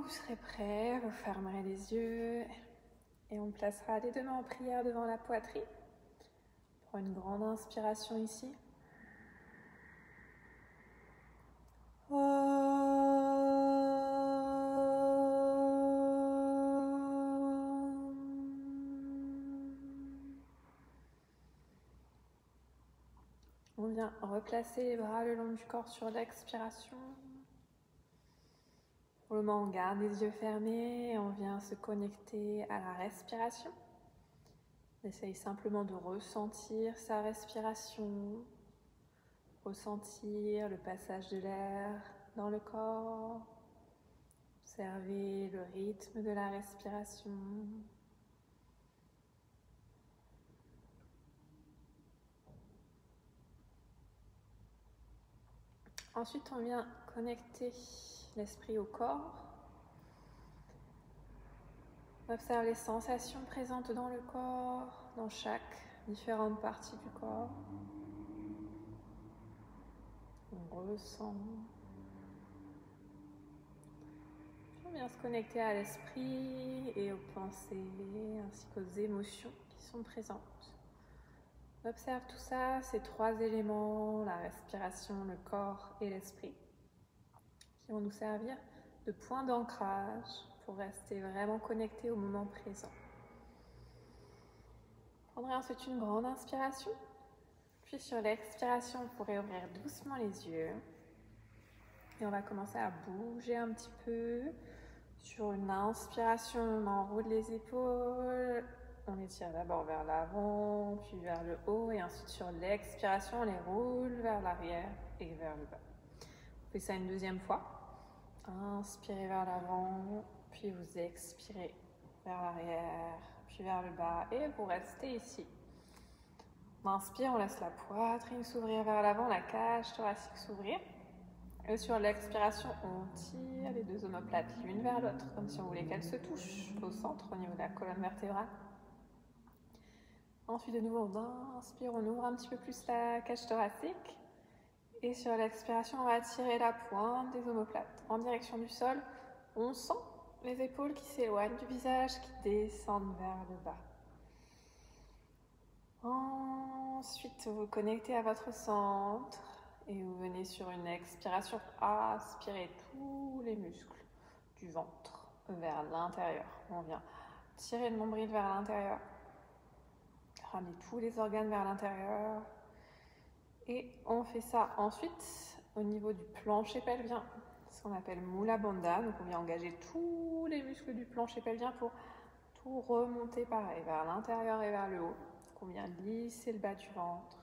vous serez prêt, vous fermerez les yeux et on placera les deux mains en prière devant la poitrine. Pour une grande inspiration ici. On vient replacer les bras le long du corps sur l'expiration. Pour le moment, on garde les yeux fermés et on vient se connecter à la respiration. On essaye simplement de ressentir sa respiration, ressentir le passage de l'air dans le corps, observer le rythme de la respiration. Ensuite, on vient connecter l'esprit au corps. On observe les sensations présentes dans le corps, dans chaque différente partie du corps. On ressent. Puis on vient se connecter à l'esprit et aux pensées ainsi qu'aux émotions qui sont présentes. On observe tout ça, ces trois éléments, la respiration, le corps et l'esprit, qui vont nous servir de point d'ancrage pour rester vraiment connecté au moment présent. Prendrez ensuite une grande inspiration, puis sur l'expiration, vous pourrez ouvrir doucement les yeux. Et on va commencer à bouger un petit peu. Sur une inspiration, on enroule les épaules. On les tire d'abord vers l'avant, puis vers le haut. Et ensuite, sur l'expiration, on les roule vers l'arrière et vers le bas. On fait ça une deuxième fois. Inspirez vers l'avant, puis vous expirez vers l'arrière, puis vers le bas. Et vous restez ici. On inspire, on laisse la poitrine s'ouvrir vers l'avant, la cage thoracique s'ouvrir. Et sur l'expiration, on tire les deux omoplates l'une vers l'autre, comme si on voulait qu'elles se touchent au centre, au niveau de la colonne vertébrale. Ensuite, de nouveau, on inspire, on ouvre un petit peu plus la cage thoracique. Et sur l'expiration, on va tirer la pointe des omoplates en direction du sol. On sent les épaules qui s'éloignent du visage, qui descendent vers le bas. Ensuite, vous connectez à votre centre. Et vous venez sur une expiration, aspirer tous les muscles du ventre vers l'intérieur. On vient tirer le nombril vers l'intérieur, ramener tous les organes vers l'intérieur. Et on fait ça ensuite au niveau du plancher pelvien, ce qu'on appelle Mula Bandha. Donc on vient engager tous les muscles du plancher pelvien pour tout remonter pareil vers l'intérieur et vers le haut. Donc on vient lisser le bas du ventre.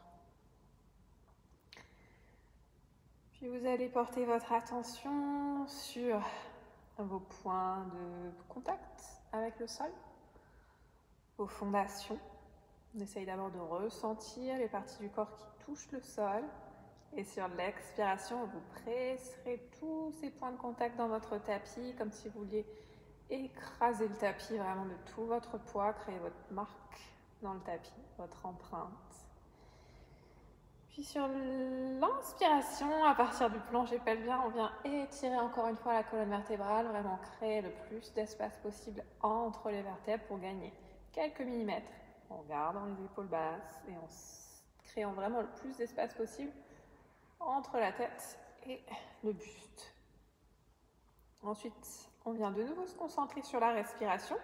Puis vous allez porter votre attention sur vos points de contact avec le sol, vos fondations. On essaye d'abord de ressentir les parties du corps qui touchent le sol. Et sur l'expiration, vous presserez tous ces points de contact dans votre tapis, comme si vous vouliez écraser le tapis vraiment de tout votre poids, créer votre marque dans le tapis, votre empreinte. Puis sur l'inspiration, à partir du plancher pelvien, on vient étirer encore une fois la colonne vertébrale, vraiment créer le plus d'espace possible entre les vertèbres pour gagner quelques millimètres, en gardant les épaules basses et en créant vraiment le plus d'espace possible entre la tête et le buste. Ensuite, on vient de nouveau se concentrer sur la respiration.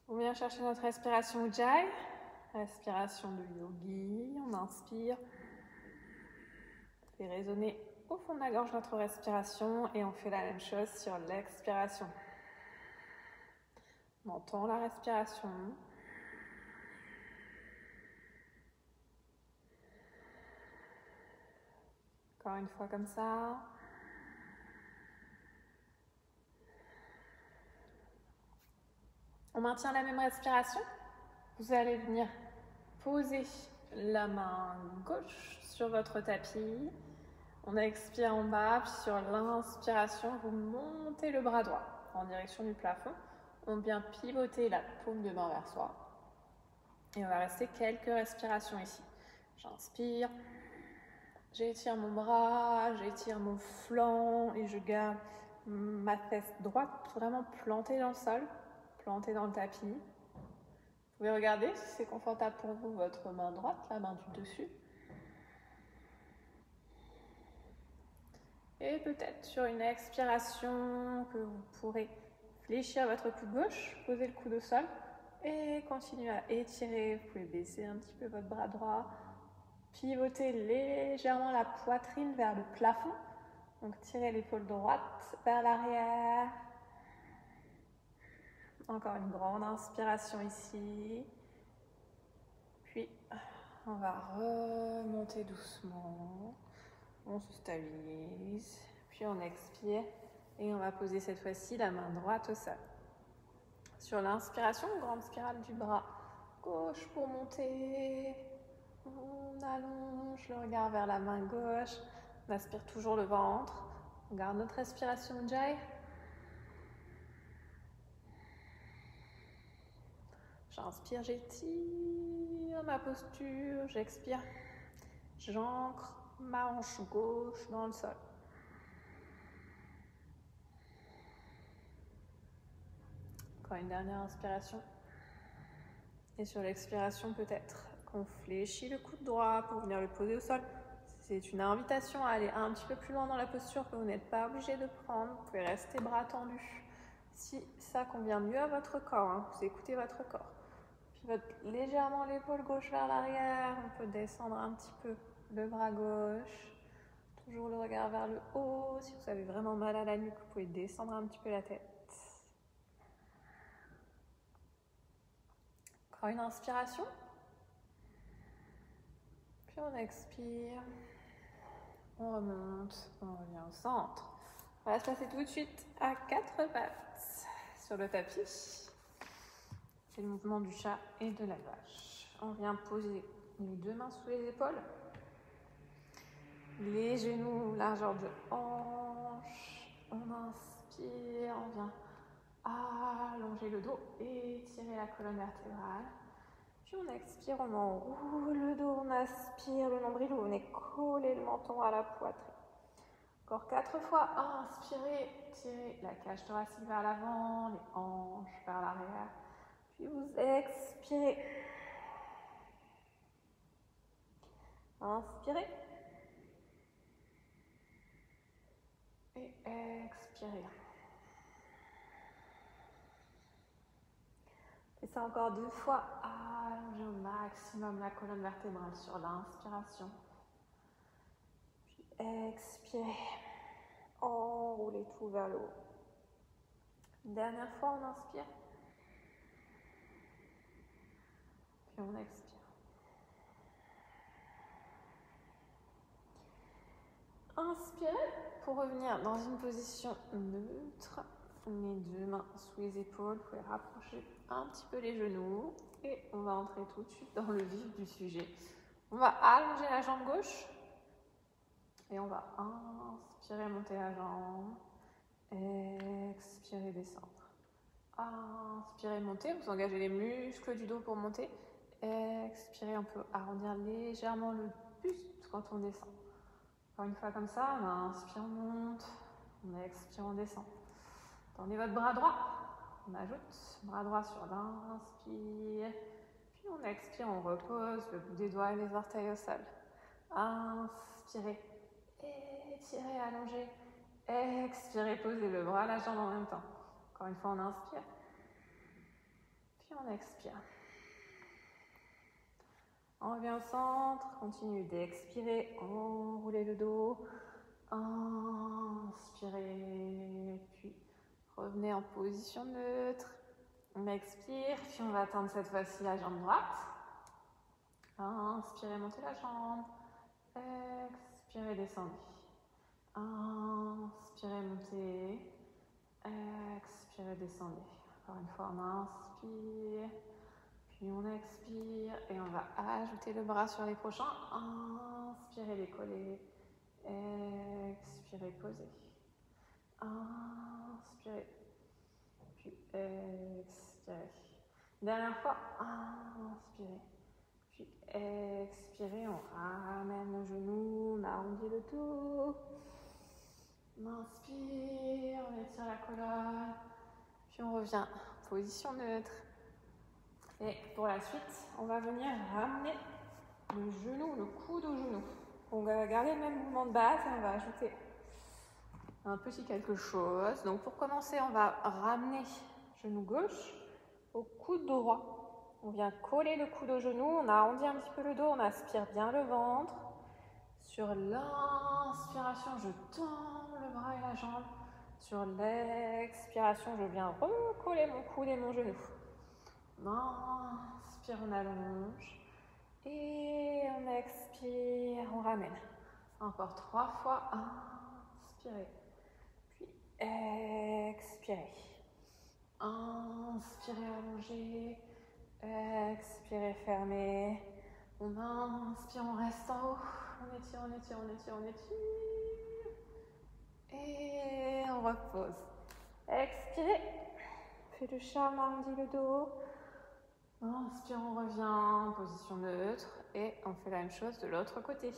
On vient chercher notre respiration Ujjayi. Respiration de yogi, on inspire, on fait résonner au fond de la gorge notre respiration et on fait la même chose sur l'expiration. On entend la respiration. Encore une fois comme ça. On maintient la même respiration. Vous allez venir poser la main gauche sur votre tapis. On expire en bas, puis sur l'inspiration, vous montez le bras droit en direction du plafond. On vient pivoter la paume de main vers soi. Et on va rester quelques respirations ici. J'inspire, j'étire mon bras, j'étire mon flanc et je garde ma fesse droite vraiment plantée dans le sol, plantée dans le tapis. Vous pouvez regarder si c'est confortable pour vous, votre main droite, la main du dessus. Et peut-être sur une expiration que vous pourrez fléchir votre coude gauche, poser le coude au sol et continuer à étirer. Vous pouvez baisser un petit peu votre bras droit, pivoter légèrement la poitrine vers le plafond. Donc tirez l'épaule droite vers l'arrière. Encore une grande inspiration ici. Puis on va remonter doucement. On se stabilise. Puis on expire. Et on va poser cette fois-ci la main droite au sol. Sur l'inspiration, grande spirale du bras gauche pour monter. On allonge le regard vers la main gauche. On aspire toujours le ventre. On garde notre respiration Ujjayi. J'inspire, j'étire ma posture. J'expire. J'ancre ma hanche gauche dans le sol. Encore une dernière inspiration. Et sur l'expiration, peut-être qu'on fléchit le coude droit pour venir le poser au sol. C'est une invitation à aller un petit peu plus loin dans la posture que vous n'êtes pas obligé de prendre. Vous pouvez rester bras tendus si ça convient mieux à votre corps. Vous écoutez votre corps. Pivote légèrement l'épaule gauche vers l'arrière. On peut descendre un petit peu le bras gauche. Toujours le regard vers le haut. Si vous avez vraiment mal à la nuque, vous pouvez descendre un petit peu la tête. Encore une inspiration. Puis on expire. On remonte. On revient au centre. On va se passer tout de suite à 4 pattes sur le tapis. C'est le mouvement du chat et de la vache. On vient poser les deux mains sous les épaules. Les genoux, largeur de hanche. On inspire, on vient allonger le dos et étirer la colonne vertébrale. Puis on expire, on enroule le dos, on aspire le nombril, vous venez coller le menton à la poitrine. Encore 4 fois, inspirez, tirez la cage thoracique vers l'avant, les hanches vers l'arrière. Puis vous expirez. Inspirez. Et expirez. Et ça encore 2 fois. Allongez au maximum la colonne vertébrale sur l'inspiration. Puis expirez. Enroulez tout vers le haut. Une dernière fois, on inspire. Puis on expire. Inspirez pour revenir dans une position neutre. Les deux mains sous les épaules. Vous pouvez rapprocher un petit peu les genoux. Et on va entrer tout de suite dans le vif du sujet. On va allonger la jambe gauche. Et on va inspirer, monter la jambe. Expirez, descendre. Inspirez, monter. Vous engagez les muscles du dos pour monter. Expirez, on peut arrondir légèrement le buste quand on descend. Encore une fois comme ça, on inspire, on monte. On expire, on descend. Tendez votre bras droit. On ajoute bras droit sur l'inspire. Puis on expire, on repose le bout des doigts et les orteils au sol. Inspirez. Étirez, allongez. Expirez, posez le bras, la jambe en même temps. Encore une fois, on inspire. Puis on expire. On revient au centre. Continuez d'expirer. Enroulez le dos. Inspirez. Puis revenez en position neutre. On expire. Puis on va attendre cette fois-ci la jambe droite. Inspirez, montez la jambe. Expirez, descendez. Inspirez, montez. Expirez, descendez. Encore une fois, on inspire. Puis on expire. Et on va ajouter le bras sur les prochains. Inspirez, décollez. Expirez, posez. Inspirez. Puis expirez. Dernière fois. Inspirez. Puis expirez, on ramène le genou, on arrondit le tout. On inspire, on étire la colonne. Puis on revient, position neutre. Et pour la suite, on va venir ramener le genou, le coude au genou. On va garder le même mouvement de base et on va ajouter un petit quelque chose. Donc pour commencer, on va ramener genou gauche au coude droit. On vient coller le coude au genou, on arrondit un petit peu le dos, on aspire bien le ventre. Sur l'inspiration, je tends le bras et la jambe. Sur l'expiration, je viens recoller mon coude et mon genou. On inspire, on allonge. Et on expire, on ramène. Encore 3 fois. Inspirez. Puis expirez. Inspirez, allongez. Expirez, fermez. On inspire, on reste en haut. On étire, on étire, on étire, on étire. Et on repose. Expirez. Fait le charme, arrondit le dos. Inspire, on revient, position neutre. Et on fait la même chose de l'autre côté.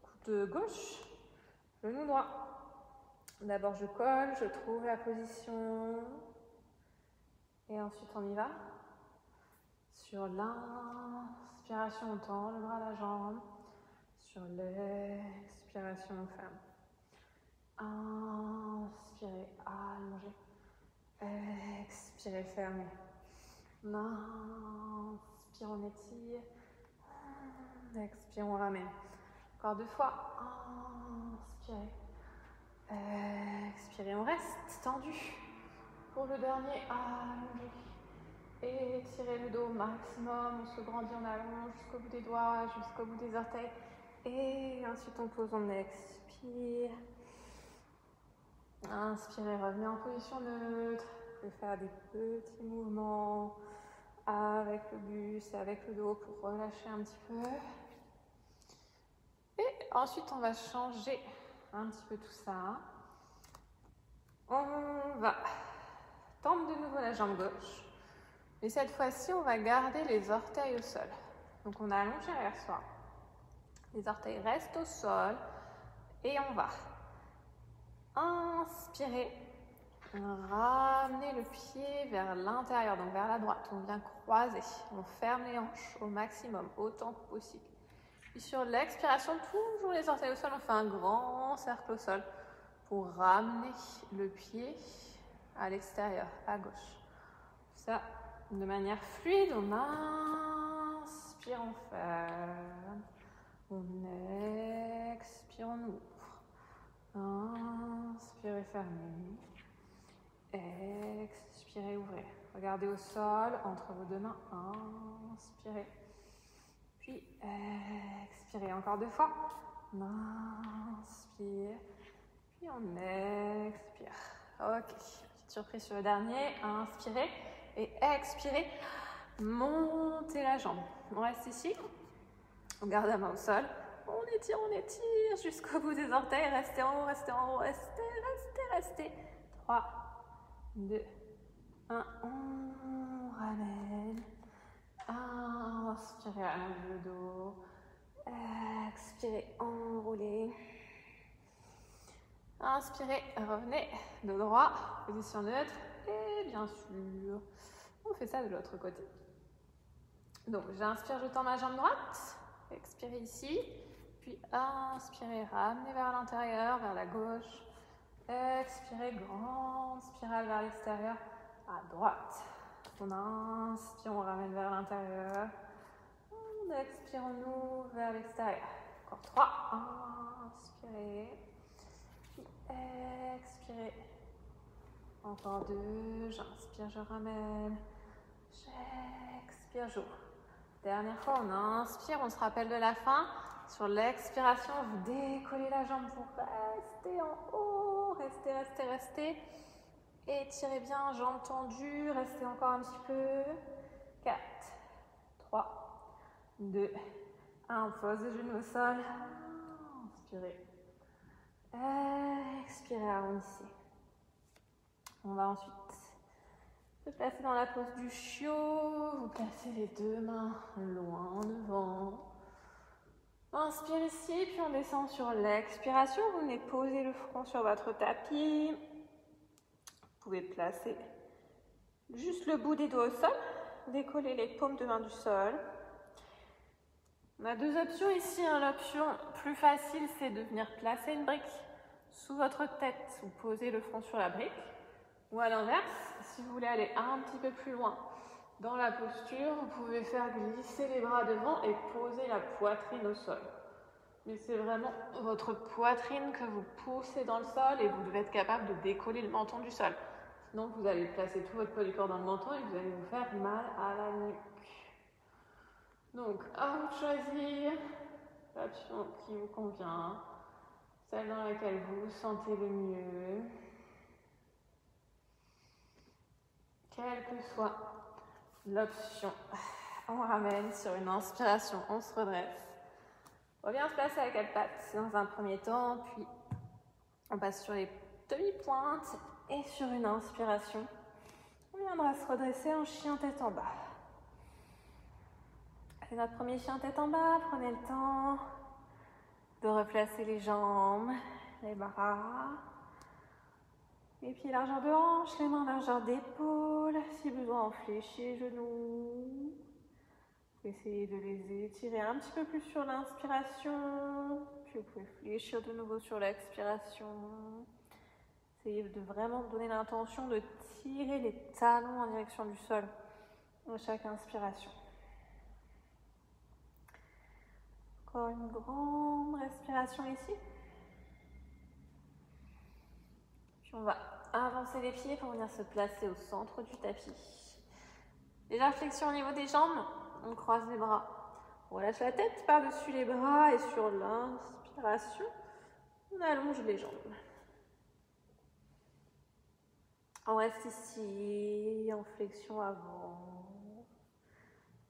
Coude gauche, genou droit. D'abord, je colle, je trouve la position. Et ensuite, on y va. Sur l'inspiration, on tend le bras, la jambe. Sur l'expiration, on ferme. Inspirez, allongez. Expirez, fermez. Inspire, on étire. Expire, on ramène. Encore 2 fois. Inspirez. Expirez, on reste tendu. Pour le dernier, allongez. Et étirez le dos au maximum. On se grandit, on allonge jusqu'au bout des doigts, jusqu'au bout des orteils. Et ensuite, on pose, on expire. Inspirez, revenez en position neutre. Vous pouvez faire des petits mouvements avec le buste et avec le dos pour relâcher un petit peu. Et ensuite, on va changer un petit peu tout ça. On va tendre de nouveau la jambe gauche. Et cette fois-ci, on va garder les orteils au sol. Donc, on allonge derrière soi. Les orteils restent au sol. Et on va inspirer. Ramener le pied vers l'intérieur, donc vers la droite. On vient croiser. On ferme les hanches au maximum, autant que possible. Puis sur l'expiration, toujours les orteils au sol, on fait un grand cercle au sol pour ramener le pied à l'extérieur, à gauche. Ça, de manière fluide, on inspire, on ferme. On expire, on ouvre. Inspirez, fermez. Expirez, ouvrez. Regardez au sol, entre vos 2 mains. Inspirez. Puis expirez encore 2 fois. On inspire. Puis on expire. Ok. Petite surprise sur le dernier. Inspirez et expirez. Montez la jambe. On reste ici. On garde la main au sol. On étire jusqu'au bout des orteils. Restez en haut, restez en haut. Restez. 3, 2, 1. On ramène. Inspirez, allongez le dos. Expirez, enroulez. Inspirez, revenez de droit, position neutre. Et bien sûr, on fait ça de l'autre côté. Donc, j'inspire, je tends ma jambe droite. Expirez ici. Puis inspirez, ramenez vers l'intérieur, vers la gauche. Expirez, grande spirale vers l'extérieur, à droite. On inspire, on ramène vers l'intérieur. On expire, on ouvre vers l'extérieur. Encore 3. Inspirez. Puis expirez. Encore 2. J'inspire, je ramène. J'expire, j'ouvre. Dernière fois, on inspire, on se rappelle de la fin. Sur l'expiration, vous décollez la jambe, vous restez en haut. Restez. Étirez bien, jambes tendues, restez encore un petit peu. 4, 3, 2, 1. On pose le genou au sol. Inspirez. Expirez, arrondissez. On va ensuite se placer dans la pose du chiot. Vous placez les 2 mains loin en devant. Inspire ici, puis on descend sur l'expiration. Vous venez poser le front sur votre tapis. Vous pouvez placer juste le bout des doigts au sol, décoller les paumes de main du sol. On a deux options ici. L'option plus facile, c'est de venir placer une brique sous votre tête. Vous posez le front sur la brique. Ou à l'inverse, si vous voulez aller un petit peu plus loin dans la posture, vous pouvez faire glisser les bras devant et poser la poitrine au sol. Mais c'est vraiment votre poitrine que vous poussez dans le sol et vous devez être capable de décoller le menton du sol. Sinon, vous allez placer tout votre poids du corps dans le menton et vous allez vous faire mal à la nuque. Donc, à vous de choisir l'option qui vous convient, celle dans laquelle vous vous sentez le mieux. Quelle que soit l'option, on ramène sur une inspiration, on se redresse. On vient se placer à quatre pattes dans un premier temps, puis on passe sur les demi-pointes et sur une inspiration, on viendra se redresser en chien tête en bas. C'est notre premier chien tête en bas, prenez le temps de replacer les jambes, les bras. Les pieds largeur de hanche, les mains largeur d'épaule. Si besoin, on fléchit les genoux. Vous pouvez essayer de les étirer un petit peu plus sur l'inspiration. Puis vous pouvez fléchir de nouveau sur l'expiration. Essayez de vraiment donner l'intention de tirer les talons en direction du sol à chaque inspiration. Encore une grande respiration ici. Puis on va avancer les pieds pour venir se placer au centre du tapis. Déjà flexion au niveau des jambes, on croise les bras. On relâche la tête par-dessus les bras et sur l'inspiration, on allonge les jambes. On reste ici en flexion avant.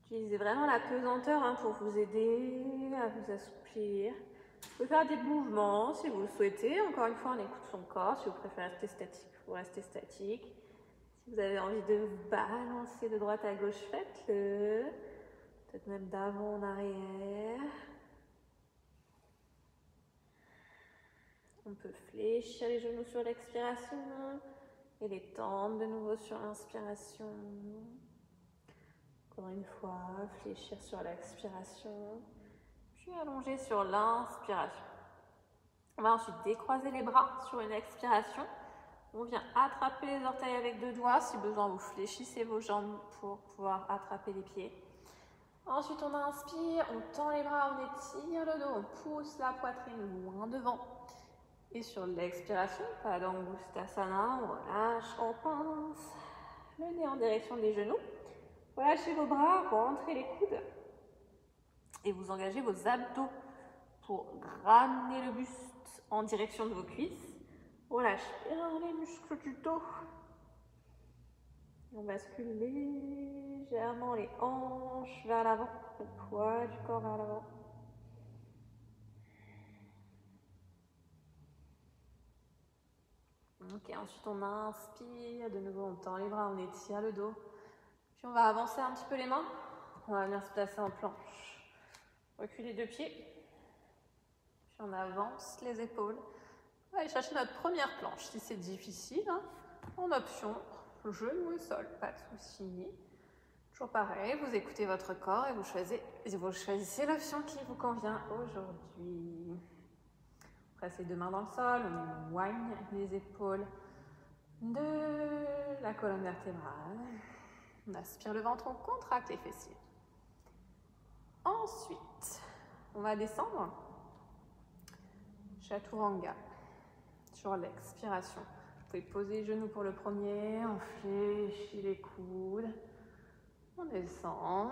Utilisez vraiment la pesanteur pour vous aider à vous assouplir. Vous pouvez faire des mouvements si vous le souhaitez. Encore une fois, on écoute son corps. Si vous préférez rester statique, vous restez statique. Si vous avez envie de vous balancer de droite à gauche, faites-le. Peut-être même d'avant en arrière. On peut fléchir les genoux sur l'expiration et les tendre de nouveau sur l'inspiration. Encore une fois, fléchir sur l'expiration. Puis allonger sur l'inspiration. On va ensuite décroiser les bras sur une expiration. On vient attraper les orteils avec deux doigts. Si besoin, vous fléchissez vos jambes pour pouvoir attraper les pieds. Ensuite, on inspire, on tend les bras, on étire le dos, on pousse la poitrine loin devant. Et sur l'expiration, Padangusthasana, on relâche, on pince le nez en direction des genoux. Relâchez vos bras, rentrez les coudes. Et vous engagez vos abdos pour ramener le buste en direction de vos cuisses. Relâchez bien les muscles du dos. On bascule légèrement les hanches vers l'avant, le poids du corps vers l'avant. Ok, ensuite on inspire, de nouveau on tend les bras, on étire le dos. Puis on va avancer un petit peu les mains. On va venir se placer en planche. Reculer deux pieds. Puis on avance les épaules. On va aller chercher notre première planche. Si c'est difficile, en option, genou au sol, pas de souci. Toujours pareil, vous écoutez votre corps et vous choisissez l'option qui vous convient aujourd'hui. On place les deux mains dans le sol, on éloigne les épaules de la colonne vertébrale. On aspire le ventre, on contracte les fessiers. Ensuite, on va descendre. Chaturanga. Sur l'expiration. Vous pouvez poser les genoux pour le premier, on fléchit les coudes. On descend.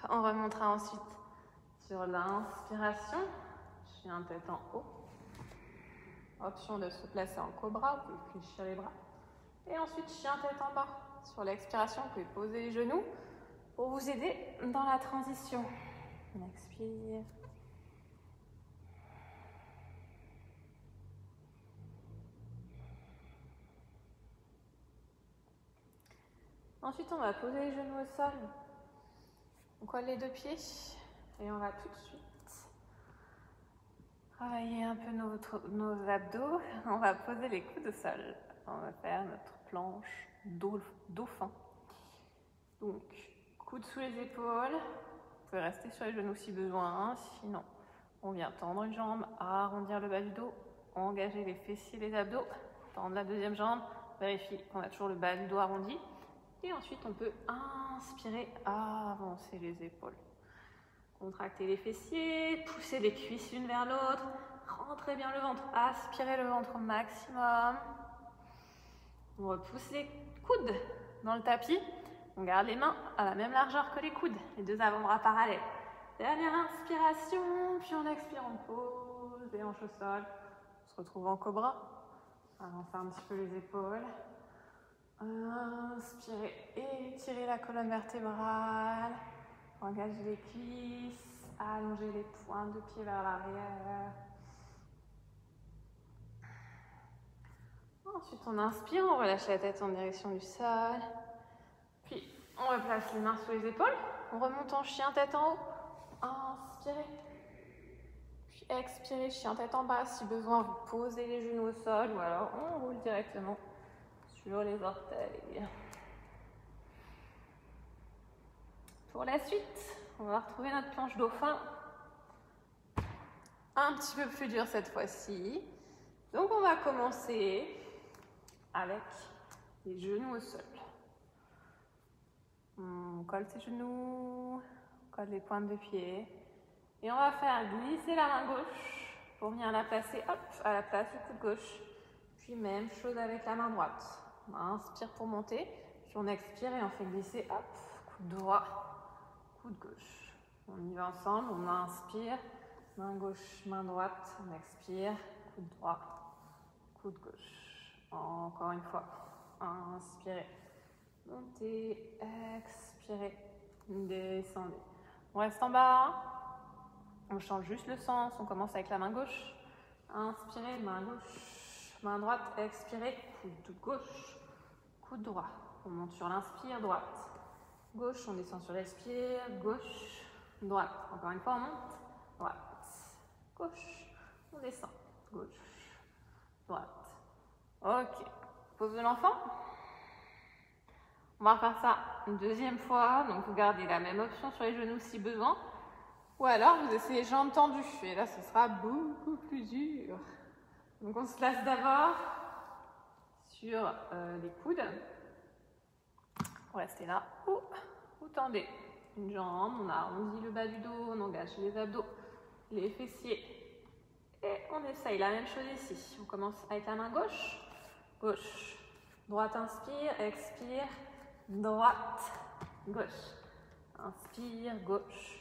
On remontera ensuite sur l'inspiration. Chien tête en haut. Option de se placer en cobra, vous pouvez fléchir les bras. Et ensuite, chien tête en bas. Sur l'expiration, vous pouvez poser les genoux pour vous aider dans la transition. On expire. Ensuite, on va poser les genoux au sol. On colle les deux pieds et on va tout de suite Travailler un peu nos abdos. On va poser les coudes au sol. On va faire notre planche dauphin. Donc, coudes sous les épaules. Vous pouvez rester sur les genoux si besoin. Sinon, on vient tendre une jambe, arrondir le bas du dos, engager les fessiers, les abdos, tendre la deuxième jambe, vérifier qu'on a toujours le bas du dos arrondi. Et ensuite, on peut inspirer, avancer les épaules. Contracter les fessiers, pousser les cuisses l'une vers l'autre, rentrez bien le ventre, aspirez le ventre au maximum. On repousse les coudes dans le tapis. On garde les mains à la même largeur que les coudes, les deux avant-bras parallèles. Dernière inspiration, puis on expire, on pose les hanches au sol. On se retrouve en cobra. Avancez un petit peu les épaules. Inspirez, étirez la colonne vertébrale. Engagez les cuisses, allongez les pointes de pied vers l'arrière. Ensuite, on inspire, on relâche la tête en direction du sol. Puis, on replace les mains sous les épaules. On remonte en chien tête en haut. Inspirez. Puis expirez, chien tête en bas. Si besoin, vous posez les genoux au sol ou alors on roule directement sur les orteils. Pour la suite, on va retrouver notre planche dauphin. Un petit peu plus dur cette fois-ci. Donc on va commencer avec les genoux au sol. On colle ses genoux, on colle les pointes de pied. Et on va faire glisser la main gauche pour venir la placer à la place du coude gauche. Puis même chose avec la main droite. On inspire pour monter, puis on expire et on fait glisser, coude droit, coude gauche. On y va ensemble, on inspire, main gauche, main droite, on expire, coude droit, coude gauche. Encore une fois, inspirez, montez, expirez, descendez. On reste en bas, on change juste le sens, on commence avec la main gauche. Inspirez, main gauche, main droite, expirez, coude gauche, coude droit. On monte sur l'inspire, droite. Gauche, on descend sur l'expire, gauche, droite. Encore une fois, on monte, droite, gauche, on descend, gauche, droite. Ok, pose de l'enfant. On va refaire ça une deuxième fois. Donc, vous gardez la même option sur les genoux si besoin. Ou alors, vous essayez jambes tendues. Et là, ce sera beaucoup plus dur. Donc, on se place d'abord sur les coudes. Vous restez là. Vous tendez une jambe. On arrondit le bas du dos. On engage les abdos, les fessiers. Et on essaye la même chose ici. On commence avec la main gauche. Gauche. Droite, inspire. Expire. Droite. Gauche. Inspire. Gauche.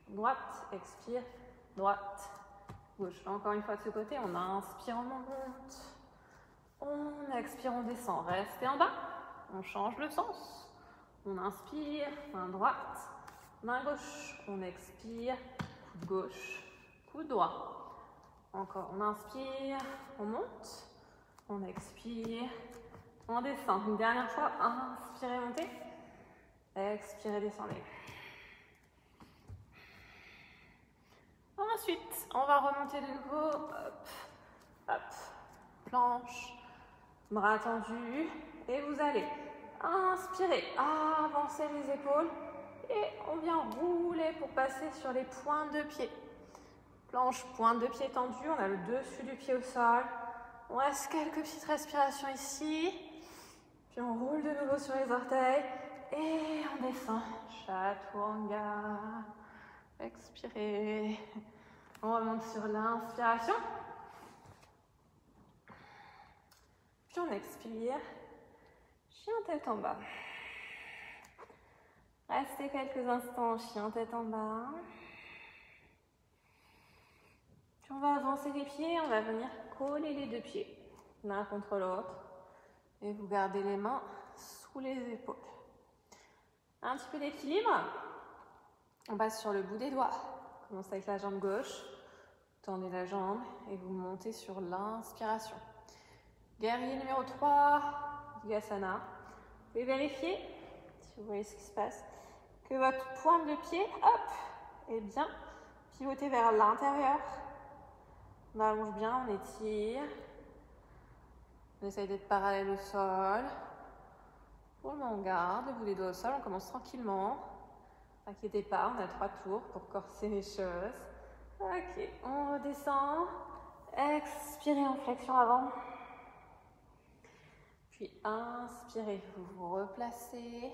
Droite, expire, droite, gauche. Encore une fois de ce côté, on inspire, on monte, on expire, on descend. Restez en bas, on change le sens. On inspire, main droite, main gauche, on expire, coude gauche, coude droit. Encore, on inspire, on monte, on expire, on descend. Une dernière fois, inspirez, montez, expirez, descendez. Ensuite, on va remonter de nouveau, planche, bras tendus, et vous allez inspirer, avancer les épaules, et on vient rouler pour passer sur les pointes de pied. Planche, pointe de pied tendue, on a le dessus du pied au sol, on reste quelques petites respirations ici, puis on roule de nouveau sur les orteils, et on descend, chaturanga. Expirez. On remonte sur l'inspiration. Puis on expire. Chien tête en bas. Restez quelques instants, chien tête en bas. Puis on va avancer les pieds. On va venir coller les deux pieds l'un contre l'autre. Et vous gardez les mains sous les épaules. Un petit peu d'équilibre. On passe sur le bout des doigts. Commencez avec la jambe gauche. Tendez la jambe et vous montez sur l'inspiration. Guerrier numéro 3, Vinyasana. Vous pouvez vérifier, si vous voyez ce qui se passe, que votre pointe de pied, est bien pivotée vers l'intérieur. On allonge bien, on étire. On essaye d'être parallèle au sol. Pour le moment, on garde le bout des doigts au sol. On commence tranquillement. N'inquiétez pas, on a 3 tours pour corser les choses. Ok, on redescend. Expirez en flexion avant. Puis inspirez, vous vous replacez.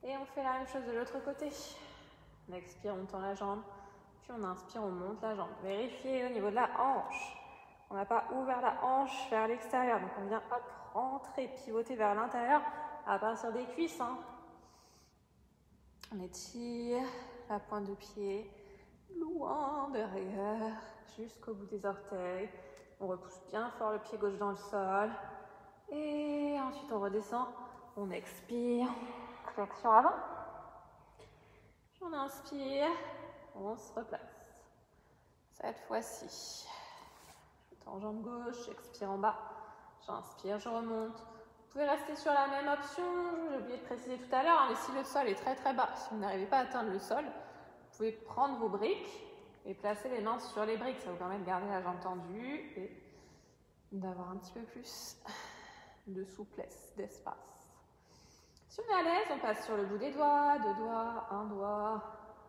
Et on fait la même chose de l'autre côté. On expire, on tend la jambe. Puis on inspire, on monte la jambe. Vérifiez au niveau de la hanche. On n'a pas ouvert la hanche vers l'extérieur. Donc on vient rentrer, pivoter vers l'intérieur à partir des cuisses. On étire la pointe de pied loin derrière, jusqu'au bout des orteils. On repousse bien fort le pied gauche dans le sol. Et ensuite on redescend. On expire. Flexion avant. Puis on inspire. On se replace. Cette fois-ci, je tends jambe gauche, j'expire en bas. J'inspire, je remonte. Vous pouvez rester sur la même option. J'ai oublié de préciser tout à l'heure, mais si le sol est très très bas, si vous n'arrivez pas à atteindre le sol, vous pouvez prendre vos briques et placer les mains sur les briques. Ça vous permet de garder la jambe tendue et d'avoir un petit peu plus de souplesse, d'espace. Si on est à l'aise, on passe sur le bout des doigts, 2 doigts, 1 doigt,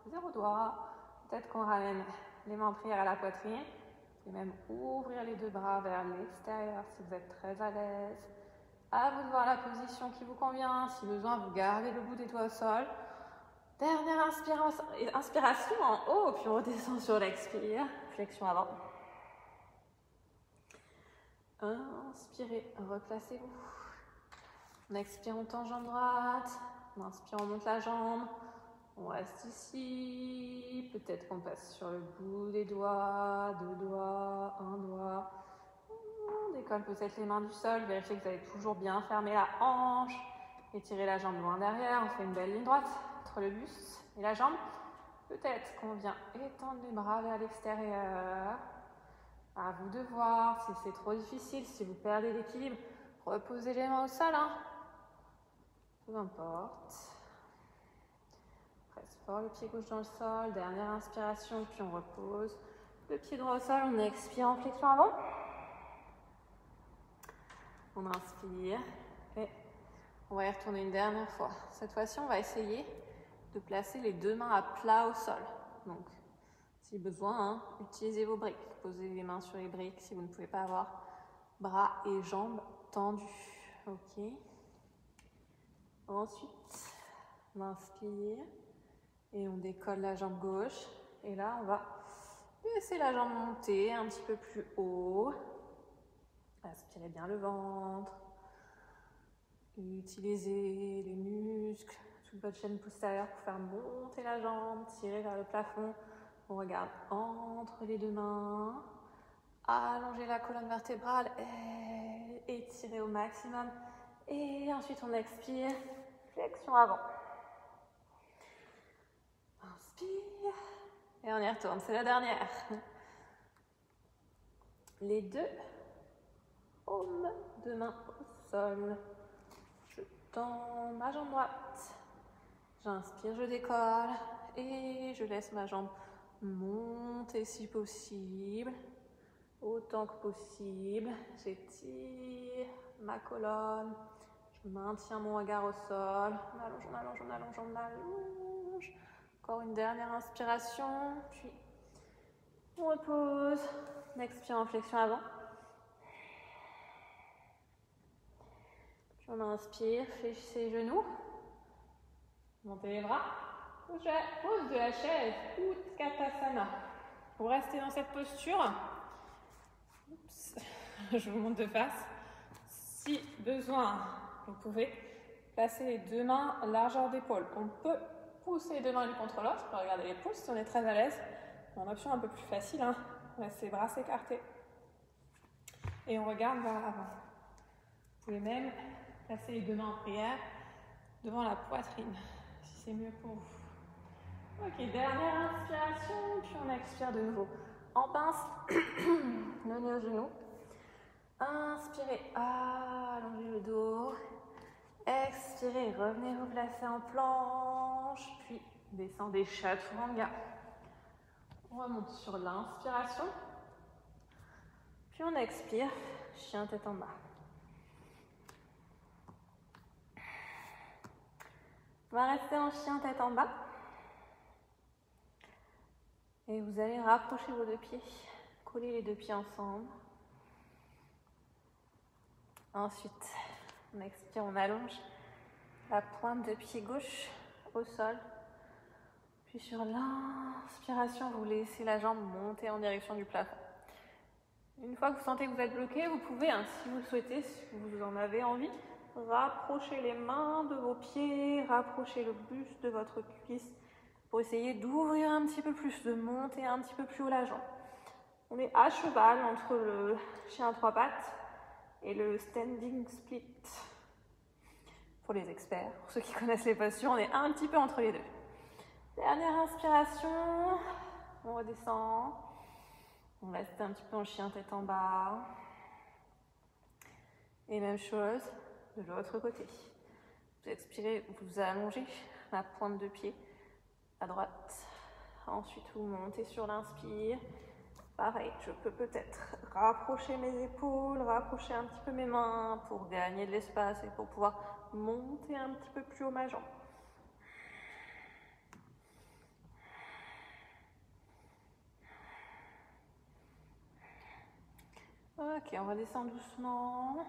0 doigt. Peut-être qu'on ramène les mains en prière à la poitrine. Vous pouvez même ouvrir les 2 bras vers l'extérieur si vous êtes très à l'aise. À vous de voir la position qui vous convient. Si besoin, vous gardez le bout des doigts au sol. Dernière inspiration en haut, puis on redescend sur l'expire. Flexion avant. Inspirez, replacez-vous. On expire, on tend jambe droite. On inspire, on monte la jambe. On reste ici. Peut-être qu'on passe sur le bout des doigts. 2 doigts, 1 doigt. On décolle peut-être les mains du sol. Vérifiez que vous avez toujours bien fermé la hanche. Étirez la jambe loin derrière. On fait une belle ligne droite entre le buste et la jambe. Peut-être qu'on vient étendre les bras vers l'extérieur. À vous de voir si c'est trop difficile, si vous perdez l'équilibre. Reposez les mains au sol. Peu importe. Presse fort le pied gauche dans le sol. Dernière inspiration, puis on repose. Le pied droit au sol, on expire en flexion avant. On inspire et on va y retourner une dernière fois. Cette fois-ci, on va essayer de placer les 2 mains à plat au sol. Donc, si besoin, utilisez vos briques. Posez les mains sur les briques si vous ne pouvez pas avoir bras et jambes tendus. Ok. Ensuite, on inspire et on décolle la jambe gauche. Et là, on va laisser la jambe monter un petit peu plus haut. Aspirez bien le ventre. Utilisez les muscles, toute votre chaîne postérieure pour faire monter la jambe, tirer vers le plafond. On regarde entre les 2 mains. Allongez la colonne vertébrale et étirez au maximum. Et ensuite, on expire. Flexion avant. Inspire. Et on y retourne. C'est la dernière. Les 2 paumes de main au sol. Je tends ma jambe droite. J'inspire, je décolle. Et je laisse ma jambe monter si possible. Autant que possible. J'étire ma colonne. Je maintiens mon regard au sol. On allonge, on allonge, on allonge, on allonge. Encore une dernière inspiration. Puis on repose. On expire en flexion avant. Puis on inspire, fléchissez les genoux. Montez les bras. Pose de la chaise. Utkatasana. Pour rester dans cette posture, je vous montre de face. Si besoin, vous pouvez placer les 2 mains largeur d'épaule. On peut pousser les 2 mains l'une contre l'autre. On peut regarder les pouces si on est très à l'aise. En option un peu plus facile, on laisse les bras s'écarter. Et on regarde vers l'avant. Vous pouvez même placer les 2 mains en prière devant la poitrine, si c'est mieux pour vous. Ok, dernière inspiration, puis on expire de nouveau. En pince, le nez au genou. Inspirez, allongez le dos. Expirez, revenez vous placer en planche, puis descendez chaturanga. On remonte sur l'inspiration. Puis on expire, chien tête en bas. On va rester en chien tête en bas. Et vous allez rapprocher vos deux pieds, coller les deux pieds ensemble. Ensuite, on expire, on allonge la pointe de pied gauche au sol. Puis sur l'inspiration, vous laissez la jambe monter en direction du plafond. Une fois que vous sentez que vous êtes bloqué, vous pouvez, si vous le souhaitez, si vous en avez envie, rapprocher les mains de vos pieds, rapprocher le buste de votre cuisse pour essayer d'ouvrir un petit peu plus, de monter un petit peu plus haut la jambe. On est à cheval entre le chien à trois pattes et le standing split. Pour les experts, pour ceux qui connaissent les postures, on est un petit peu entre les deux. Dernière inspiration, on redescend. On reste un petit peu en chien tête en bas. Et même chose de l'autre côté. Vous expirez, vous allongez la pointe de pied à droite. Ensuite, vous montez sur l'inspire. Pareil, je peux peut-être rapprocher mes épaules, rapprocher un petit peu mes mains pour gagner de l'espace et pour pouvoir monter un petit peu plus haut ma jambe. Ok, on redescend doucement.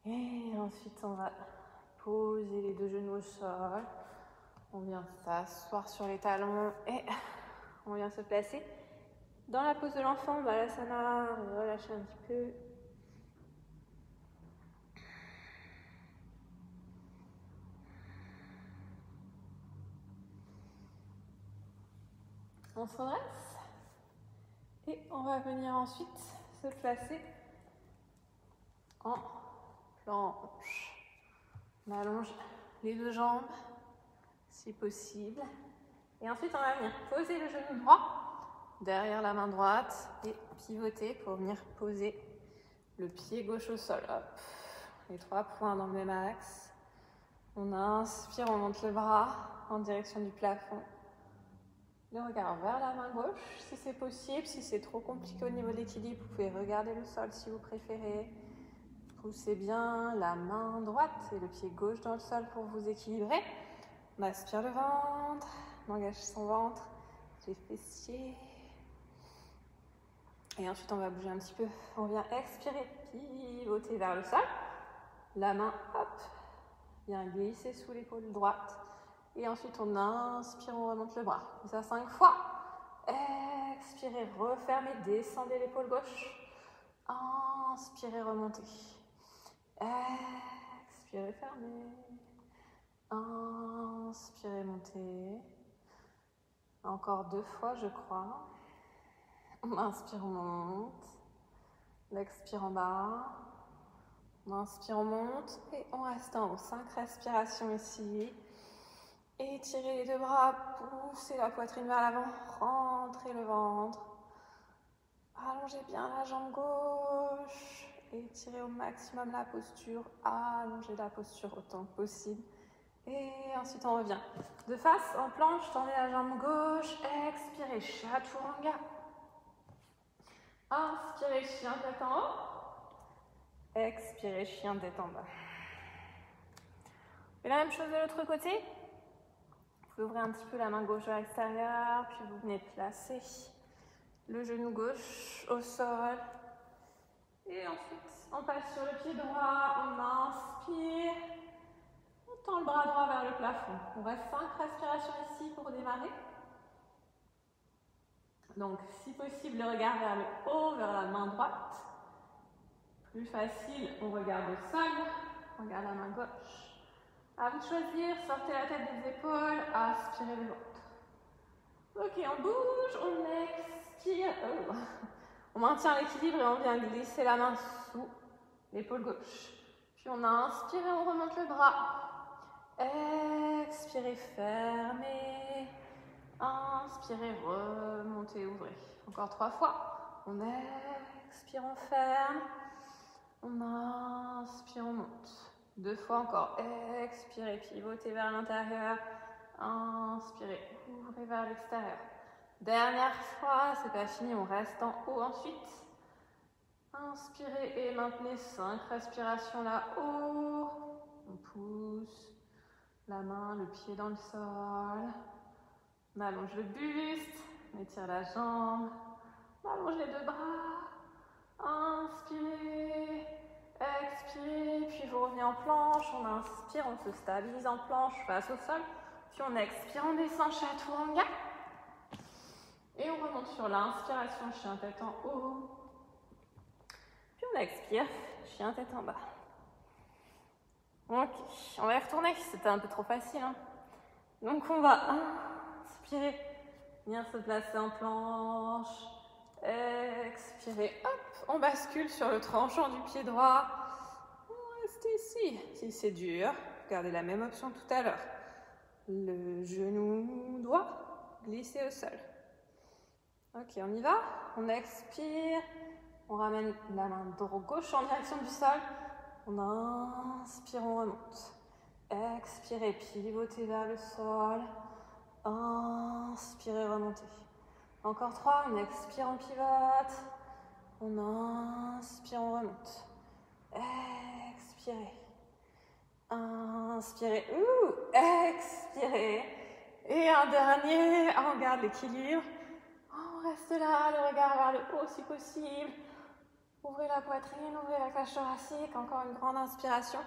Et ensuite, on va poser les deux genoux au sol. On vient s'asseoir sur les talons et on vient se placer dans la pose de l'enfant, Balasana. On va relâcher un petit peu. On se redresse et on va venir ensuite se placer en planche. On allonge les deux jambes si possible. Et ensuite, on va venir poser le genou droit derrière la main droite et pivoter pour venir poser le pied gauche au sol. Hop. Les trois points dans le même axe. On inspire, on monte le bras en direction du plafond. Le regard vers la main gauche si c'est possible. Si c'est trop compliqué au niveau de l'équilibre, vous pouvez regarder le sol si vous préférez. Poussez bien la main droite et le pied gauche dans le sol pour vous équilibrer. On aspire le ventre, on engage son ventre, les fessiers. Et ensuite, on va bouger un petit peu. On vient expirer, pivoter vers le sol. La main, hop, vient glisser sous l'épaule droite. Et ensuite, on inspire, on remonte le bras. Ça 5 fois. Expirez, refermez, descendez l'épaule gauche. Inspirez, remontez. Expirez, fermez. Inspirez, montez. Encore 2 fois, je crois. On inspire, on monte. On expire en bas. On inspire, on monte. Et on reste en haut. 5 respirations ici. Étirez les deux bras. Poussez la poitrine vers l'avant. Rentrez le ventre. Allongez bien la jambe gauche. Étirez au maximum la posture. Allongez la posture autant que possible. Et ensuite, on revient de face en planche. Tendez la jambe gauche. Expirez, Chaturanga. Inspirez, chien tête en haut. Expirez, chien tête en bas. Et la même chose de l'autre côté. Vous pouvez ouvrir un petit peu la main gauche vers l'extérieur. Puis vous venez placer le genou gauche au sol. Et ensuite, on passe sur le pied droit. On inspire. On tend le bras droit vers le plafond. On reste 5 respirations ici pour démarrer. Donc, si possible, le regard vers le haut, vers la main droite. Plus facile, on regarde le sol, on regarde la main gauche. À vous de choisir, sortez la tête des épaules, aspirez le ventre. Ok, on bouge, on expire. On maintient l'équilibre et on vient glisser la main sous l'épaule gauche. Puis on inspire et on remonte le bras. Expirez, fermez. Inspirez, remontez, ouvrez. Encore 3 fois. On expire, on ferme. On inspire, on monte. 2 fois encore. Expirez, pivotez vers l'intérieur. Inspirez, ouvrez vers l'extérieur. Dernière fois, c'est pas fini, on reste en haut ensuite. Inspirez et maintenez 5 respirations là-haut. On pousse la main, le pied dans le sol. On allonge le buste, on étire la jambe. On allonge les deux bras. Inspirez, expirez, puis vous revenez en planche. On inspire, on se stabilise en planche face au sol. Puis on expire, on descend Chaturanga. Et on remonte sur l'inspiration, chien tête en haut. Puis on expire, chien tête en bas. Ok, on va y retourner, c'était un peu trop facile. Hein. Donc on va inspirer, venir se placer en planche. Expirer, hop, on bascule sur le tranchant du pied droit. On reste ici. Si c'est dur, gardez la même option tout à l'heure. Le genou doit glisser au sol. Ok, on y va. On expire. On ramène la main gauche en direction du sol. On inspire, on remonte. Expirez, pivotez vers le sol. Inspirez, remontez. Encore 3, on expire, on pivote. On inspire, on remonte. Expirez. Inspirez. Expirez. Et un dernier, on garde l'équilibre. On reste là, le regard vers le haut si possible. Ouvrez la poitrine, ouvrez la cage thoracique. Encore une grande inspiration.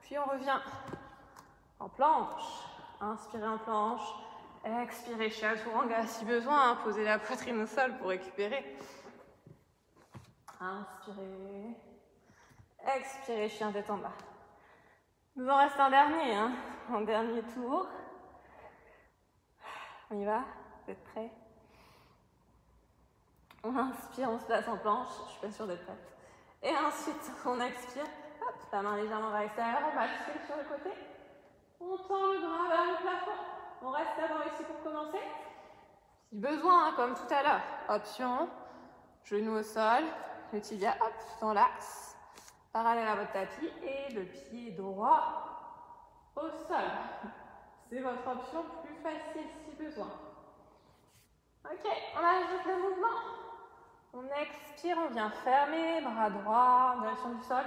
Puis on revient en planche. Inspirez en planche. Expirez Chaturanga si besoin. Posez la poitrine au sol pour récupérer. Inspirez. Expirez, chien tête en bas. Nous en reste un dernier, hein, un dernier tour. On y va? Vous êtes prêts? On inspire, on se place en planche. Je suis pas sûre d'être prête. Et ensuite, on expire. Hop, la main légèrement vers l'extérieur. On bascule sur le côté. On tend le bras vers le plafond. On reste d'abord ici pour commencer. Si besoin, hein, comme tout à l'heure. Option, genou au sol, le tibia, hop, dans l'axe. Parallèle à votre tapis et le pied droit au sol. C'est votre option plus facile si besoin. Ok, on ajoute le mouvement. On expire, on vient fermer, bras droit en direction du sol.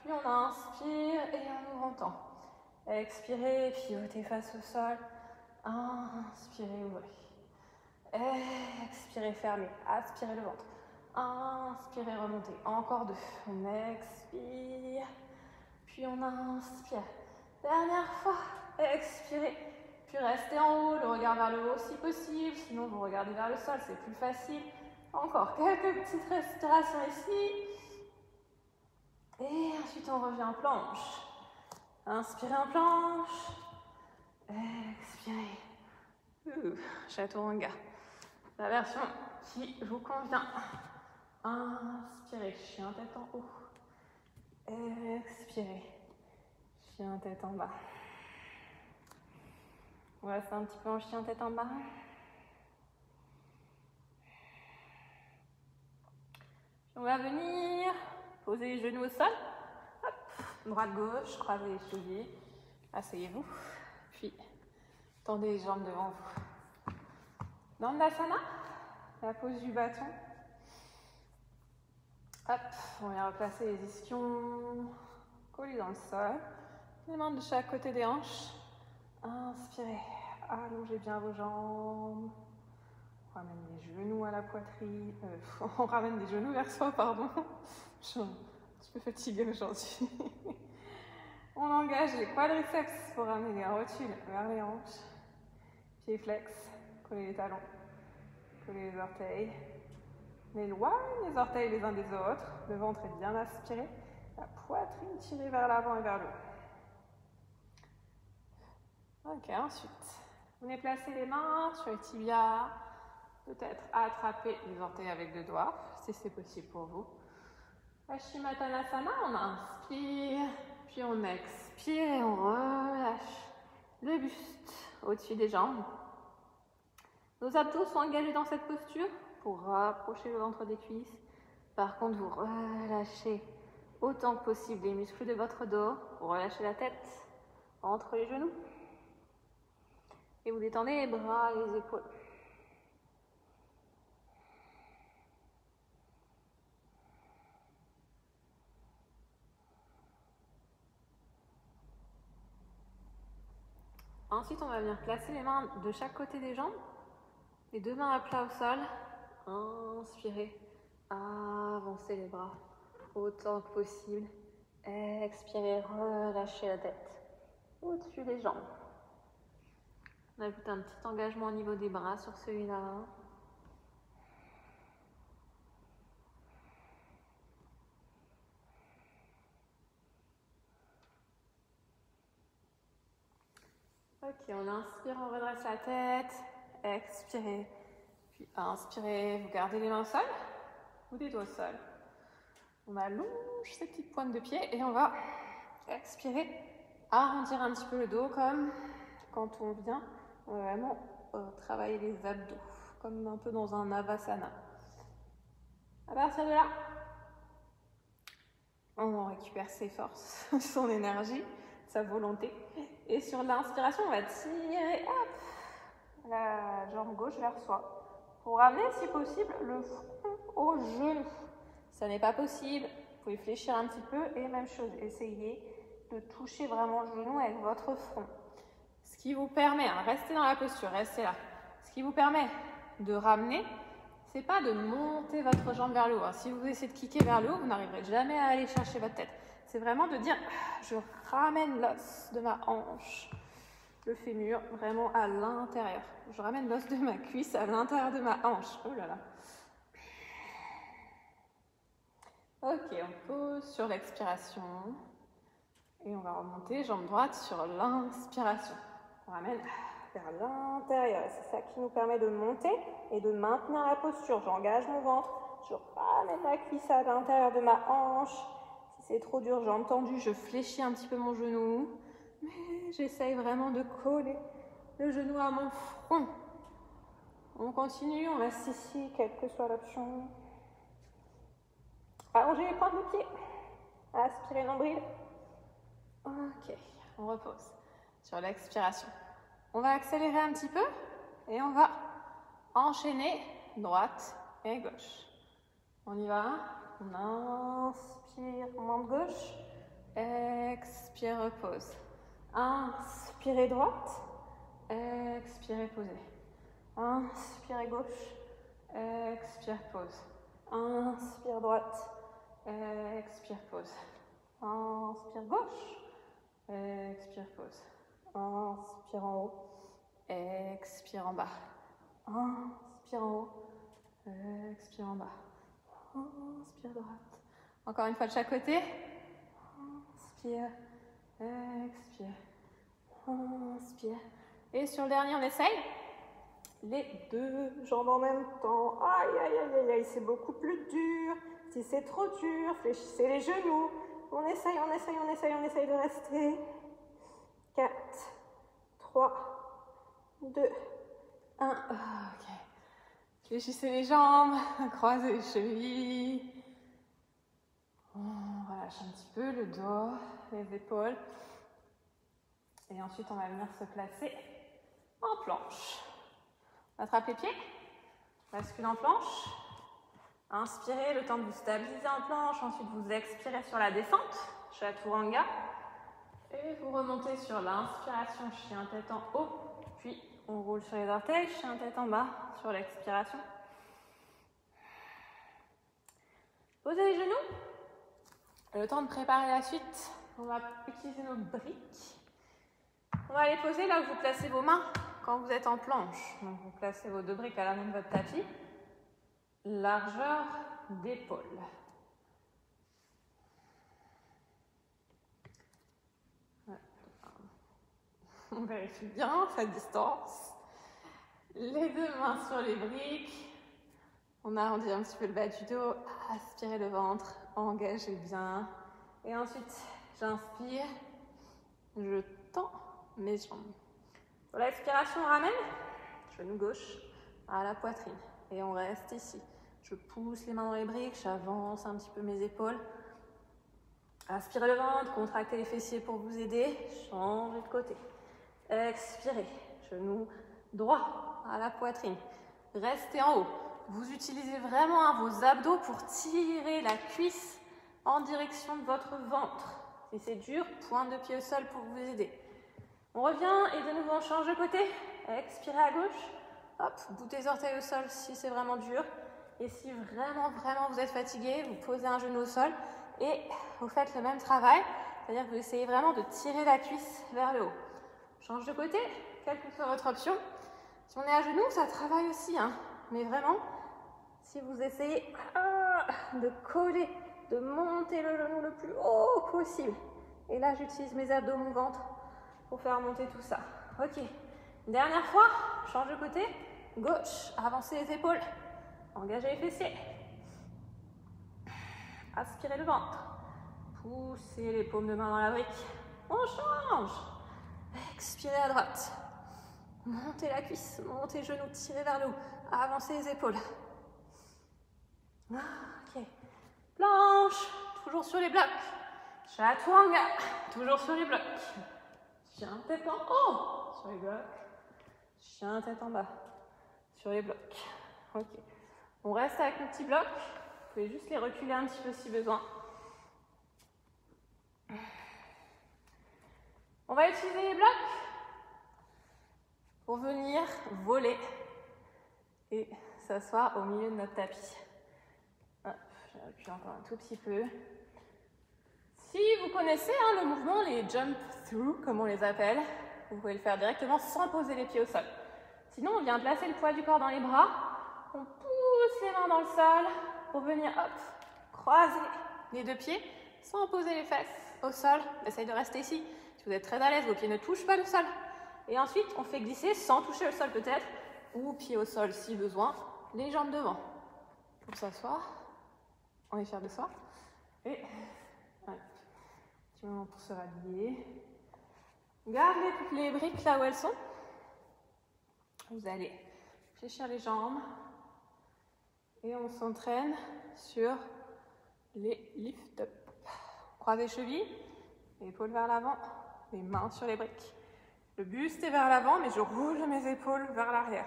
Puis on inspire et on ouvre en temps. Expirez, pivotez face au sol. Inspirez, ouvrez. Expirez, fermez. Aspirez le ventre. Inspirez, remontez. Encore 2. On expire. Puis on inspire. Dernière fois. Expirez. Puis restez en haut, le regard vers le haut si possible. Sinon, vous regardez vers le sol, c'est plus facile. Encore quelques petites respirations ici. Et ensuite, on revient en planche. Inspirez en planche. Expirez. Chaturanga. La version qui vous convient. Inspirez, chien tête en haut. Expirez, chien tête en bas. On va rester un petit peu en chien tête en bas. On va venir poser les genoux au sol. Hop, droite-gauche, croisez les chevilles. Asseyez-vous. Puis, tendez les jambes devant vous. Dandasana, la pose du bâton. Hop, on vient replacer les ischions collés dans le sol. Les mains de chaque côté des hanches. Inspirez, allongez bien vos jambes. On ramène les genoux à la poitrine. On ramène les genoux vers soi, pardon. Je suis un petit peu fatiguée aujourd'hui. On engage les quadriceps pour ramener les rotules vers les hanches. Pieds flex, collez les talons, collez les orteils. On éloigne les orteils les uns des autres. Le ventre est bien aspiré. La poitrine tirée vers l'avant et vers le haut. Ok, ensuite, vous venez placer les mains sur les tibias. Peut-être attraper les orteils avec 2 doigts, si c'est possible pour vous. Paschimottanasana, on inspire, puis on expire et on relâche le buste au-dessus des jambes. Nos abdos sont engagés dans cette posture pour rapprocher le ventre des cuisses. Par contre, vous relâchez autant que possible les muscles de votre dos. Vous relâchez la tête entre les genoux. Et vous détendez les bras et les épaules. Ensuite, on va venir placer les mains de chaque côté des jambes. Les deux mains à plat au sol. Inspirez. Avancez les bras autant que possible. Expirez, relâchez la tête au-dessus des jambes. On ajoute un petit engagement au niveau des bras sur celui-là. Ok, on inspire, on redresse la tête. Expirez. Puis inspirez, vous gardez les mains au sol ou des doigts au sol. On allonge ces petites pointes de pied et on va expirer, arrondir un petit peu le dos comme quand on vient vraiment travailler les abdos, comme un peu dans un Avasana. À partir de là, on récupère ses forces, son énergie, sa volonté. Et sur l'inspiration, on va tirer hop, la jambe gauche vers soi pour ramener, si possible, le front au genou. Ça n'est pas possible, vous pouvez fléchir un petit peu et même chose, essayez de toucher vraiment le genou avec votre front. Ce qui vous permet, restez dans la posture, restez là. Ce qui vous permet de ramener, c'est pas de monter votre jambe vers le haut. Si vous essayez de kicker vers le haut, vous n'arriverez jamais à aller chercher votre tête. C'est vraiment de dire, je ramène l'os de ma hanche, le fémur, vraiment à l'intérieur. Je ramène l'os de ma cuisse à l'intérieur de ma hanche. Oh là là. Ok, on pose sur l'expiration. Et on va remonter jambe droite sur l'inspiration. On ramène vers l'intérieur. C'est ça qui nous permet de monter et de maintenir la posture. J'engage mon ventre. Je ramène la cuisse à l'intérieur de ma hanche. Si c'est trop dur, jambes tendues, je fléchis un petit peu mon genou. Mais j'essaye vraiment de coller le genou à mon front. On continue, on reste ici, quelle que soit l'option. Allongez les pointes de pied. Aspirez nombril. Ok, on repose sur l'expiration. On va accélérer un petit peu et on va enchaîner droite et gauche. On y va. On inspire, on monte gauche. Expire, repose. Inspirez droite. Expirez, posez. Inspirez gauche. Expire, pause. Inspire droite. Expire, pause. Inspire gauche. Expire, pause. Inspire en haut. Expire en bas. Inspire en haut. Expire en bas. Inspire droite. Encore une fois de chaque côté. Inspire. Expire. Inspire. Et sur le dernier, on essaye. Les deux jambes en même temps. Aïe, aïe, aïe, aïe, aïe, c'est beaucoup plus dur. Si c'est trop dur, fléchissez les genoux. On essaye de rester. 4, 3, 2, 1. Ok. Fléchissez les jambes, croisez les chevilles. On relâche un petit peu le dos, les épaules. Et ensuite, on va venir se placer en planche. Attrape les pieds, bascule en planche. Inspirez le temps de vous stabiliser en planche. Ensuite, vous expirez sur la descente, Chaturanga. Et vous remontez sur l'inspiration, chien tête en haut. Puis, on roule sur les orteils, chien tête en bas, sur l'expiration. Posez les genoux. Le temps de préparer la suite, on va utiliser nos briques. On va les poser là où vous placez vos mains quand vous êtes en planche. Donc, vous placez vos deux briques à l'avant de votre tapis. Largeur d'épaule. On vérifie bien sa distance. Les deux mains sur les briques. On arrondit un petit peu le bas du dos. Aspirez le ventre. Engagez bien. Et ensuite, j'inspire. Je tends mes jambes. Pour l'expiration, on ramène. Genou gauche à la poitrine. Et on reste ici. Je pousse les mains dans les briques. J'avance un petit peu mes épaules. Aspirez le ventre. Contractez les fessiers pour vous aider. Changez de côté. Expirez, genou droit à la poitrine. Restez en haut. Vous utilisez vraiment vos abdos pour tirer la cuisse en direction de votre ventre. Si c'est dur, pointe de pied au sol pour vous aider. On revient et de nouveau on change de côté. Expirez à gauche. Hop, bout des orteils au sol si c'est vraiment dur. Et si vraiment vous êtes fatigué, vous posez un genou au sol et vous faites le même travail. C'est-à-dire que vous essayez vraiment de tirer la cuisse vers le haut. Change de côté, quelle que soit votre option. Si on est à genoux, ça travaille aussi, hein. Mais vraiment, si vous essayez de coller, de monter le genou le plus haut possible. Et là, j'utilise mes abdos, mon ventre pour faire monter tout ça. Ok, dernière fois, change de côté. Gauche, avancez les épaules. Engagez les fessiers. Aspirez le ventre. Poussez les paumes de main dans la brique. On change. Expirez à droite. Montez la cuisse, montez le genou, tirez vers le haut. Avancez les épaules. Ok. Planche, toujours sur les blocs. Chaturanga, toujours sur les blocs. Chien tête en haut, sur les blocs. Chien tête en bas, sur les blocs. Ok. On reste avec nos petits blocs. Vous pouvez juste les reculer un petit peu si besoin. On va utiliser les blocs pour venir voler et s'asseoir au milieu de notre tapis. Hop, je recule encore un tout petit peu. Si vous connaissez le mouvement, les jump through, comme on les appelle, vous pouvez le faire directement sans poser les pieds au sol. Sinon, on vient placer le poids du corps dans les bras, on pousse les mains dans le sol pour venir, hop, croiser les deux pieds sans poser les fesses au sol. Essayez de rester ici. Si vous êtes très à l'aise, vos pieds ne touchent pas le sol. Et ensuite, on fait glisser sans toucher le sol peut-être, ou pied au sol si besoin, les jambes devant. Pour s'asseoir, on est fier de soi. Et voilà. Petit moment pour se rhabiller. Gardez toutes les briques là où elles sont. Vous allez fléchir les jambes. Et on s'entraîne sur les lift-up. Croisez les chevilles, épaules vers l'avant, les mains sur les briques. Le buste est vers l'avant, mais je roule mes épaules vers l'arrière.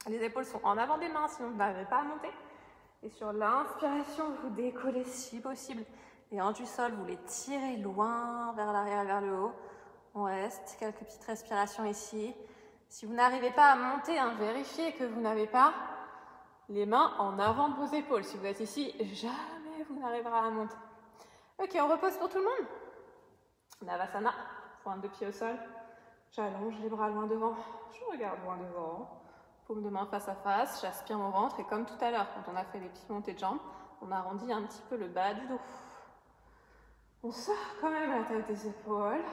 Les épaules sont en avant des mains, sinon vous n'arriverez pas à monter. Et sur l'inspiration, vous décollez si possible. Les hanches du sol, vous les tirez loin vers l'arrière, vers le haut. On reste, quelques petites respirations ici. Si vous n'arrivez pas à monter, vérifiez que vous n'avez pas les mains en avant de vos épaules. Si vous êtes ici, jamais vous n'arriverez à monter. Ok, on repose pour tout le monde. Navasana, pointe de pied au sol. J'allonge les bras loin devant. Je regarde loin devant. Paume de main face à face. J'aspire mon ventre. Et comme tout à l'heure, quand on a fait les petites montées de jambes, on arrondit un petit peu le bas du dos. On sort quand même la tête des épaules.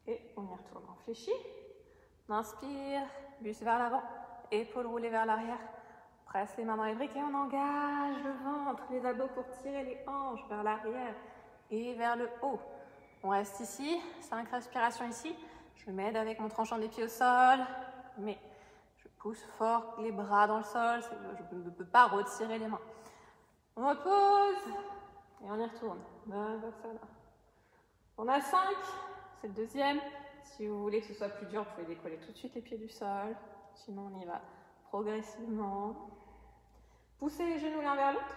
Et on y retourne. On fléchit. On inspire. Buste vers l'avant. Épaules roulées vers l'arrière. Presse les mains dans les briques et on engage le ventre, les abdos pour tirer les hanches vers l'arrière et vers le haut. On reste ici, 5 respirations ici. Je m'aide avec mon tranchant des pieds au sol, mais je pousse fort les bras dans le sol, je ne peux pas retirer les mains. On repose et on y retourne. On a 5, c'est le deuxième. Si vous voulez que ce soit plus dur, vous pouvez décoller tout de suite les pieds du sol. Sinon, on y va progressivement. Poussez les genoux l'un vers l'autre.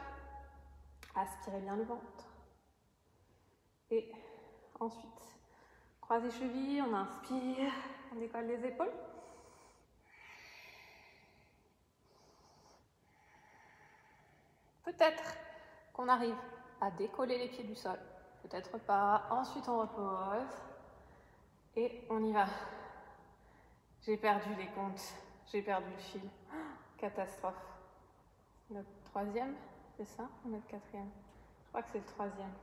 Aspirez bien le ventre. Et ensuite, croisez les chevilles, on inspire, on décolle les épaules. Peut-être qu'on arrive à décoller les pieds du sol. Peut-être pas. Ensuite, on repose. Et on y va. J'ai perdu les comptes. J'ai perdu le fil. Catastrophe. Notre troisième, c'est ça? Ou notre quatrième? Je crois que c'est le troisième.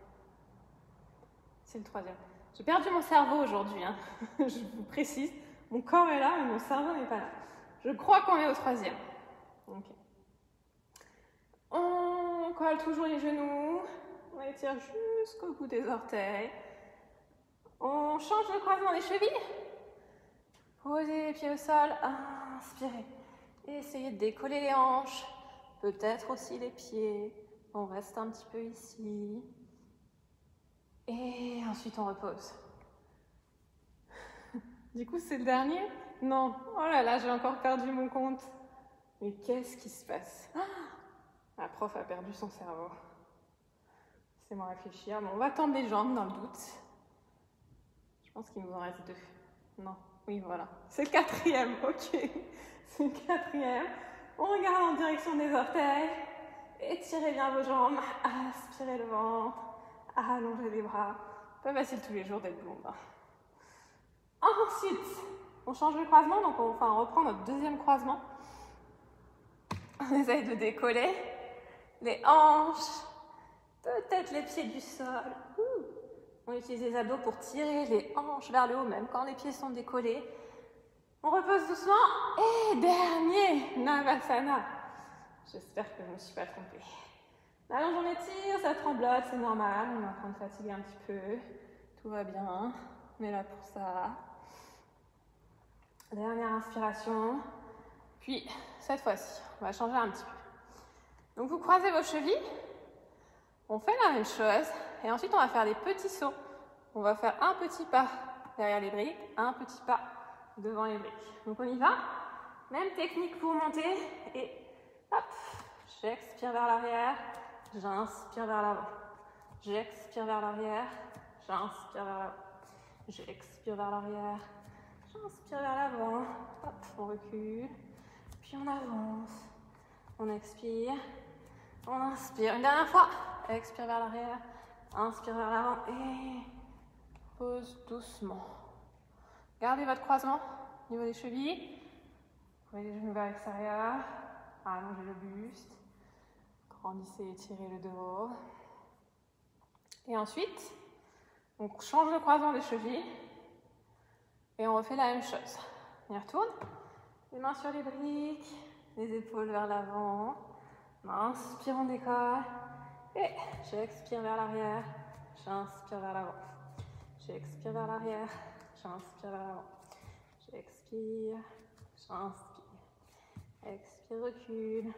C'est le troisième. J'ai perdu mon cerveau aujourd'hui, je vous précise. Mon corps est là, mais mon cerveau n'est pas là. Je crois qu'on est au troisième. Okay. On colle toujours les genoux. On étire jusqu'au bout des orteils. On change le croisement des chevilles. Posez les pieds au sol. Inspirez. Et essayez de décoller les hanches. Peut-être aussi les pieds. On reste un petit peu ici. Et ensuite, on repose. Du coup, c'est le dernier? Non. Oh là là, j'ai encore perdu mon compte. Mais qu'est-ce qui se passe? La prof a perdu son cerveau. Laissez-moi réfléchir. Bon, on va tendre les jambes dans le doute. Je pense qu'il nous en reste 2. Non, oui, voilà. C'est le 4e, ok. C'est le 4e. On regarde en direction des orteils. Étirez bien vos jambes. Aspirez le ventre. Allongez les bras. Pas facile tous les jours d'être blonde. Ensuite, on change le croisement. Donc, on reprend notre 2e croisement. On essaye de décoller les hanches. Peut-être les pieds du sol. On utilise les abdos pour tirer les hanches vers le haut, même quand les pieds sont décollés. On repose doucement. Et dernier Navasana. J'espère que je ne me suis pas trompée. Allons, on étire, ça tremblote, c'est normal. On est en train de fatiguer un petit peu. Tout va bien. On est là pour ça. Dernière inspiration. Puis, cette fois-ci, on va changer un petit peu. Donc, vous croisez vos chevilles. On fait la même chose. Et ensuite, on va faire des petits sauts. On va faire un petit pas derrière les briques, un petit pas devant les briques. Donc, on y va. Même technique pour monter. Et hop, j'expire vers l'arrière. J'inspire vers l'avant. J'expire vers l'arrière. J'inspire vers l'avant. J'expire vers l'arrière. J'inspire vers l'avant. Hop, on recule. Puis on avance. On expire. On inspire. Une dernière fois. Expire vers l'arrière. Inspire vers l'avant. Et pose doucement. Gardez votre croisement au niveau des chevilles. Prenez les genoux vers l'extérieur. Allongez le buste. Grandissez et étirez le dos. Et ensuite, on change le croisement des chevilles. Et on refait la même chose. On y retourne. Les mains sur les briques. Les épaules vers l'avant. Inspire, on décolle. Et j'expire vers l'arrière. J'inspire vers l'avant. J'expire vers l'arrière. J'inspire vers l'avant. J'expire. J'inspire. Expire, recule.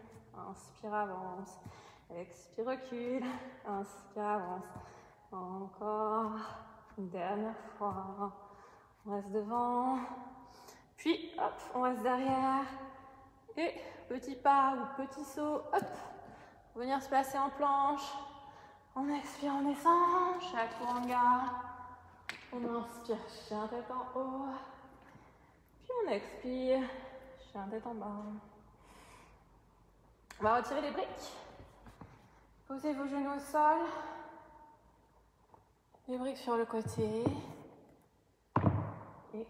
Inspire, avance. Expire, recule. Inspire, avance. Encore. Une dernière fois. On reste devant. Puis, hop, on reste derrière. Et petit pas ou petit saut. Hop. Venir se placer en planche. On expire, on descend. Chaturanga. On inspire, chien tête en haut. Puis on expire, chien tête en bas. On va retirer les briques. Posez vos genoux au sol. Les briques sur le côté. Et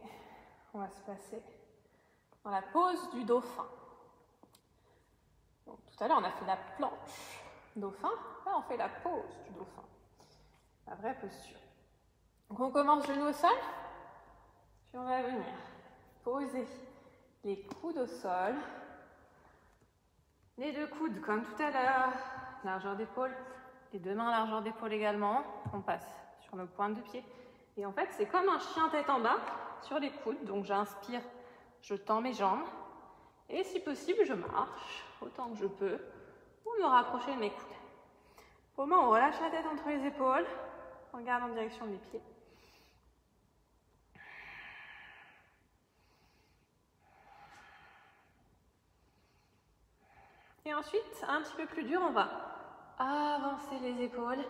on va se placer dans la pose du dauphin. Donc, tout à l'heure, on a fait la planche dauphin. Là, on fait la pose du dauphin. La vraie posture. Donc, on commence genoux au sol. Puis, on va venir poser les coudes au sol. Les 2 coudes, comme tout à l'heure, largeur d'épaule. Les 2 mains, largeur d'épaule également. On passe sur nos pointes de pied. Et en fait, c'est comme un chien tête en bas sur les coudes. Donc, j'inspire, je tends mes jambes. Et si possible, je marche autant que je peux pour me rapprocher de mes coudes. Au moment où on relâche la tête entre les épaules, on regarde en direction des pieds. Et ensuite, un petit peu plus dur, on va avancer les épaules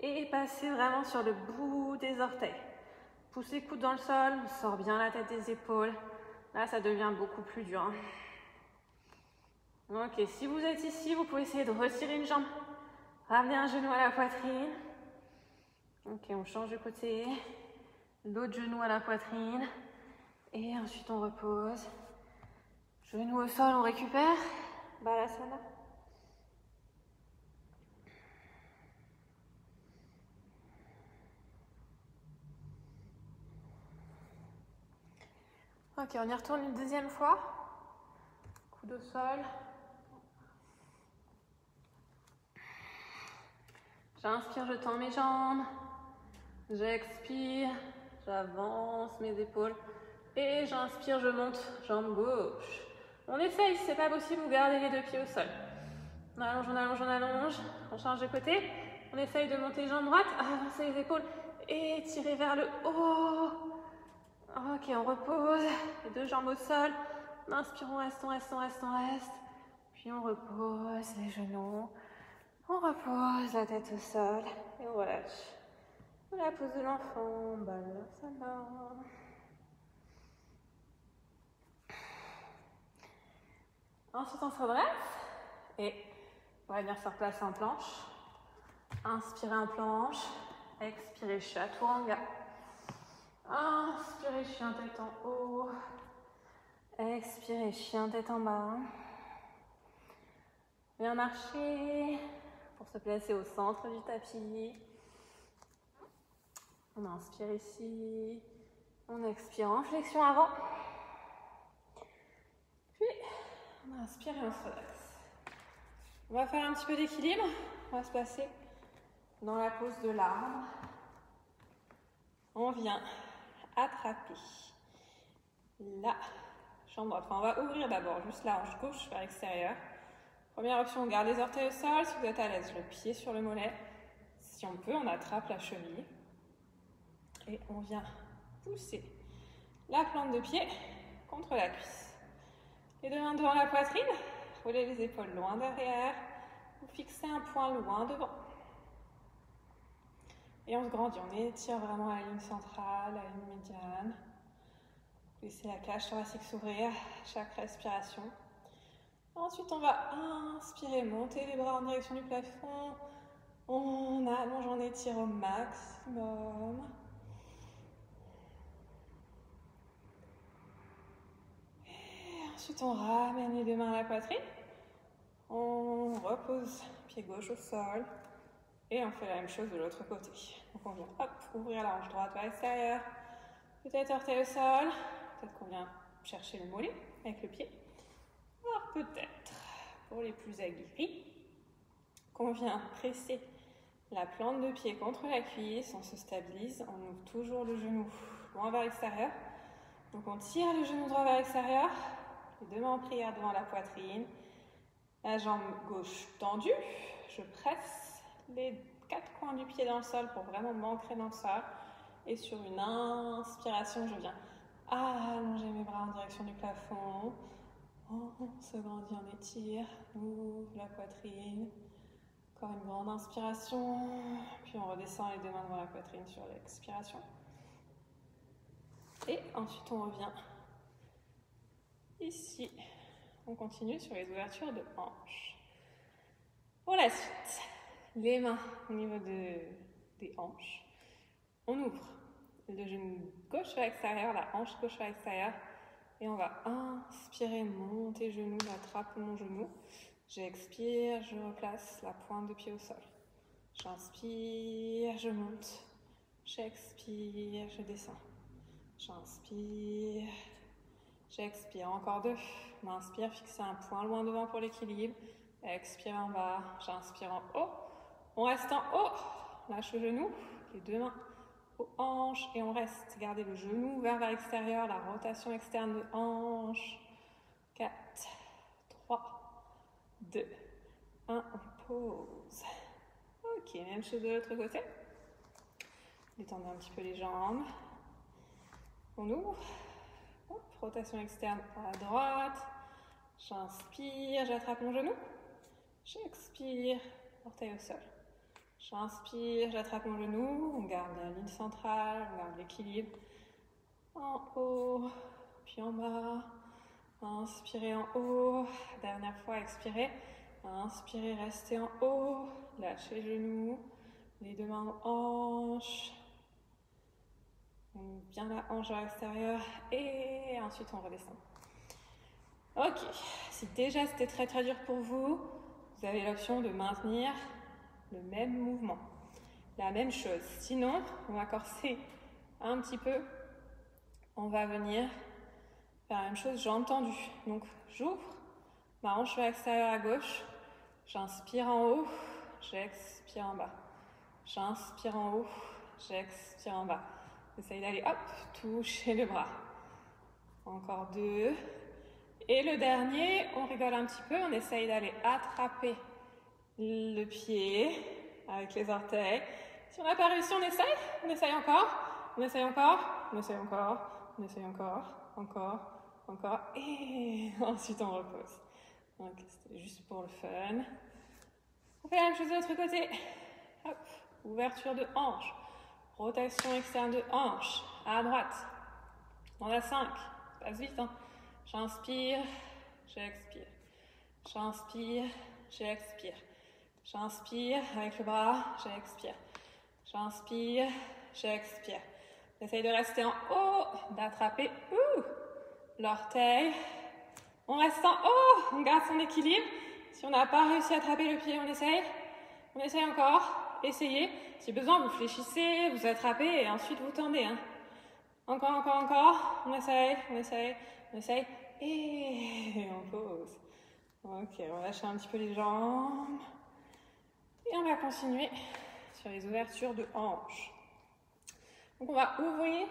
et passer vraiment sur le bout des orteils. Pousse les coudes dans le sol, on sort bien la tête des épaules. Là, ça devient beaucoup plus dur. Ok, si vous êtes ici, vous pouvez essayer de retirer une jambe. Ramener un genou à la poitrine. Ok, on change de côté. L'autre genou à la poitrine. Et ensuite, on repose. Genou au sol, on récupère. Balasana. Ok, on y retourne une deuxième fois. Coude au sol. J'inspire, je tends mes jambes. J'expire, j'avance mes épaules. Et j'inspire, je monte, jambe gauche. On essaye, si c'est pas possible, vous gardez les 2 pieds au sol. On allonge, on allonge, on allonge. On change de côté. On essaye de monter jambe droite, avancer les épaules et tirer vers le haut. Ok, on repose. Les 2 jambes au sol. On inspire, on reste, on reste, on reste, on reste. Puis on repose les genoux. On repose la tête au sol. relâche. La pose de l'enfant, balasana. Ensuite, on se redresse et on va venir se replacer en planche. Inspirez en planche, expirez chaturanga. Inspirez chien tête en haut, expirez chien tête en bas. Bien marcher pour se placer au centre du tapis. On inspire ici, on expire en flexion avant. Puis on inspire et on se relaxe. On va faire un petit peu d'équilibre. On va se placer dans la pose de l'arbre. On vient attraper la jambe droite. Enfin, on va ouvrir d'abord juste la hanche gauche vers l'extérieur. Première option, on garde les orteils au sol. Si vous êtes à l'aise, le pied sur le mollet. Si on peut, on attrape la cheville. Et on vient pousser la plante de pied contre la cuisse. Les deux mains devant la poitrine. Roulez les épaules loin derrière. Vous fixez un point loin devant. Et on se grandit. On étire vraiment la ligne centrale, la ligne médiane. Laissez la cage thoracique s'ouvrir à chaque respiration. Ensuite, on va inspirer, monter les bras en direction du plafond. On allonge, on étire au maximum. Et ensuite, on ramène les deux mains à la poitrine. On repose pied gauche au sol. Et on fait la même chose de l'autre côté. Donc on vient ouvrir la hanche droite vers l'extérieur. Peut-être orteil au sol. Peut-être qu'on vient chercher le mollet avec le pied. Alors peut-être, pour les plus aguerris, qu'on vient presser la plante de pied contre la cuisse. On se stabilise. On ouvre toujours le genou loin vers l'extérieur. Donc on tire le genou droit vers l'extérieur. Les deux mains en prière devant la poitrine. La jambe gauche tendue. Je presse les quatre coins du pied dans le sol pour vraiment m'ancrer dans le sol. Et sur une inspiration, je viens allonger mes bras en direction du plafond. On se grandit, on étire, on ouvre la poitrine. Encore une grande inspiration. Puis on redescend les deux mains devant la poitrine sur l'expiration. Et ensuite on revient ici. On continue sur les ouvertures de hanches. Pour la suite, les mains au niveau des hanches. On ouvre le genou gauche vers l'extérieur, la hanche gauche vers l'extérieur. Et on va inspirer, monter genou, j'attrape mon genou. J'expire, je replace la pointe de pied au sol. J'inspire, je monte. J'expire, je descends. J'inspire, j'expire. Encore deux. M'inspire, fixer un point loin devant pour l'équilibre. Expire en bas, j'inspire en haut. On reste en haut. Lâche le genou, les deux mains aux hanches et on reste. Gardez le genou ouvert vers l'extérieur, la rotation externe de hanche. 4, 3, 2, 1, on pose. Ok, même chose de l'autre côté. Détendez un petit peu les jambes. On ouvre. Hop, rotation externe à droite. J'inspire, j'attrape mon genou. J'expire, orteil au sol. J'inspire, j'attrape mon genou. On garde la ligne centrale, on garde l'équilibre. En haut, puis en bas. Inspirez en haut. Dernière fois, expirez. Inspirez, restez en haut. Lâchez les genoux. Les deux mains aux hanches. Bien la hanche à l'extérieur. Et ensuite, on redescend. Ok. Si déjà c'était très très dur pour vous, vous avez l'option de maintenir le même mouvement. La même chose. Sinon, on va corser un petit peu. On va venir faire la même chose, jambes tendues. Donc, j'ouvre ma hanche vers l'extérieur à gauche. J'inspire en haut, j'expire en bas. J'inspire en haut, j'expire en bas. Essayez d'aller, hop, toucher le bras. Encore deux. Et le dernier, on rigole un petit peu. On essaye d'aller attraper le pied avec les orteils. Si on n'a pas réussi, on essaye encore. On essaye encore, on essaye encore, on essaye encore, encore. Et ensuite, on repose. Donc, c'était juste pour le fun. On fait la même chose de l'autre côté. Hop, ouverture de hanche, rotation externe de hanche, à droite, dans la 5, ça passe vite, hein. J'inspire, j'expire, j'inspire, j'expire, j'inspire avec le bras, j'expire, j'inspire, j'expire. J'essaye de rester en haut, d'attraper l'orteil. On reste en haut, on garde son équilibre. Si on n'a pas réussi à attraper le pied, on essaye encore, essayez. Si besoin, vous fléchissez, vous attrapez et ensuite vous tendez. Hein. Encore, on essaye, et on pose. Ok, on va lâcher un petit peu les jambes. Et on va continuer sur les ouvertures de hanches. Donc on va ouvrir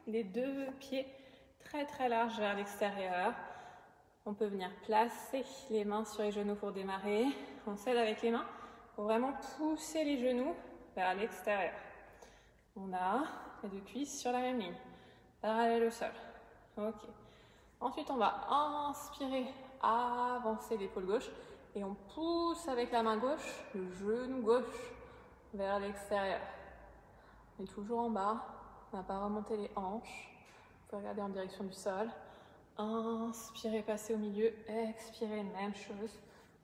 les deux pieds très très larges vers l'extérieur. On peut venir placer les mains sur les genoux pour démarrer. On s'aide avec les mains pour vraiment pousser les genoux vers l'extérieur. On a les deux cuisses sur la même ligne, parallèle au sol. Ok. Ensuite, on va inspirer, avancer l'épaule gauche et on pousse avec la main gauche, le genou gauche vers l'extérieur. On est toujours en bas, on n'a pas remonté les hanches. Vous pouvez regarder en direction du sol. Inspirez, passez au milieu. Expirez, même chose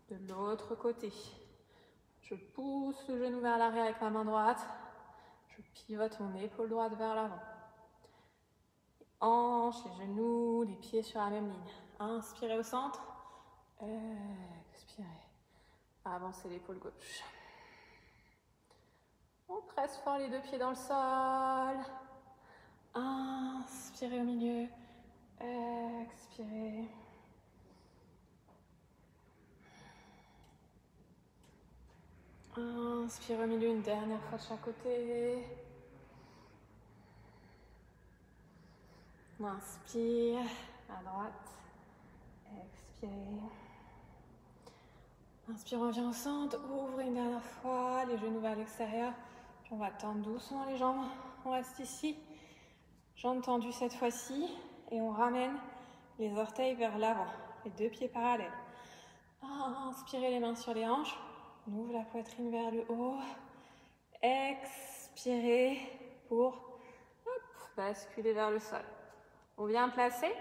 de l'autre côté. Je pousse le genou vers l'arrière avec ma main droite. Je pivote mon épaule droite vers l'avant. Hanches, les genoux, les pieds sur la même ligne. Inspirez au centre. Expirez. Avancez l'épaule gauche. On presse fort les deux pieds dans le sol. Inspirez au milieu. Expirez. Inspire au milieu une dernière fois de chaque côté. Inspire à droite. Expirez. Inspire, on revient au centre. Ouvrez une dernière fois les genoux vers l'extérieur. Puis on va tendre doucement les jambes. On reste ici. Jambes tendues cette fois-ci. Et on ramène les orteils vers l'avant. Les deux pieds parallèles. Inspirez les mains sur les hanches. On ouvre la poitrine vers le haut. Expirez pour basculer vers le sol. On vient placer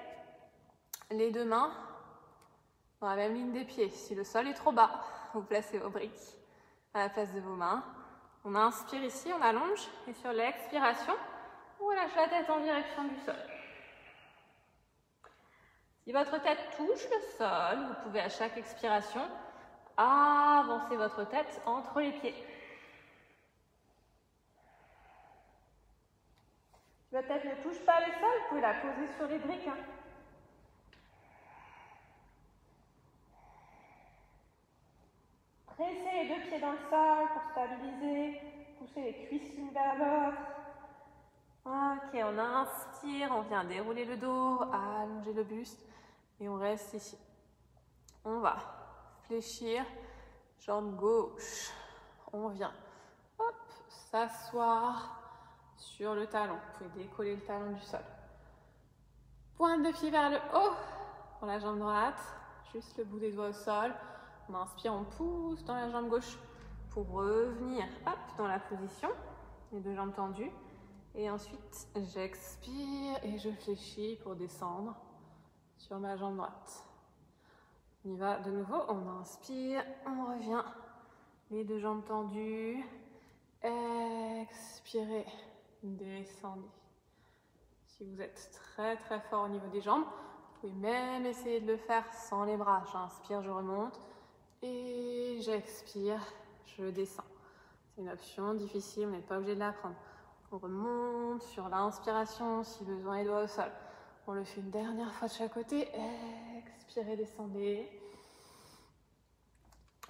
les deux mains dans la même ligne des pieds. Si le sol est trop bas, vous placez vos briques à la place de vos mains. On inspire ici, on allonge. Et sur l'expiration, on relâche la tête en direction du sol. Si votre tête touche le sol, vous pouvez à chaque expiration avancer votre tête entre les pieds. Si votre tête ne touche pas le sol, vous pouvez la poser sur les briques. Pressez les deux pieds dans le sol pour stabiliser. Poussez les cuisses l'une vers l'autre. Ok, on inspire, on vient dérouler le dos, allonger le buste et on reste ici. On va fléchir, jambe gauche. On vient, s'asseoir sur le talon. Vous pouvez décoller le talon du sol. Pointe de pied vers le haut pour la jambe droite. Juste le bout des doigts au sol. On inspire, on pousse dans la jambe gauche pour revenir dans la position. Les deux jambes tendues. Et ensuite, j'expire et je fléchis pour descendre sur ma jambe droite. On y va de nouveau. On inspire, on revient. Les deux jambes tendues. Expirez, descendez. Si vous êtes très très fort au niveau des jambes, vous pouvez même essayer de le faire sans les bras. J'inspire, je remonte et j'expire, je descends. C'est une option difficile, vous n'êtes pas obligé de la prendre. On remonte sur l'inspiration, si besoin, les doigts au sol. On le fait une dernière fois de chaque côté. Expirez, descendez.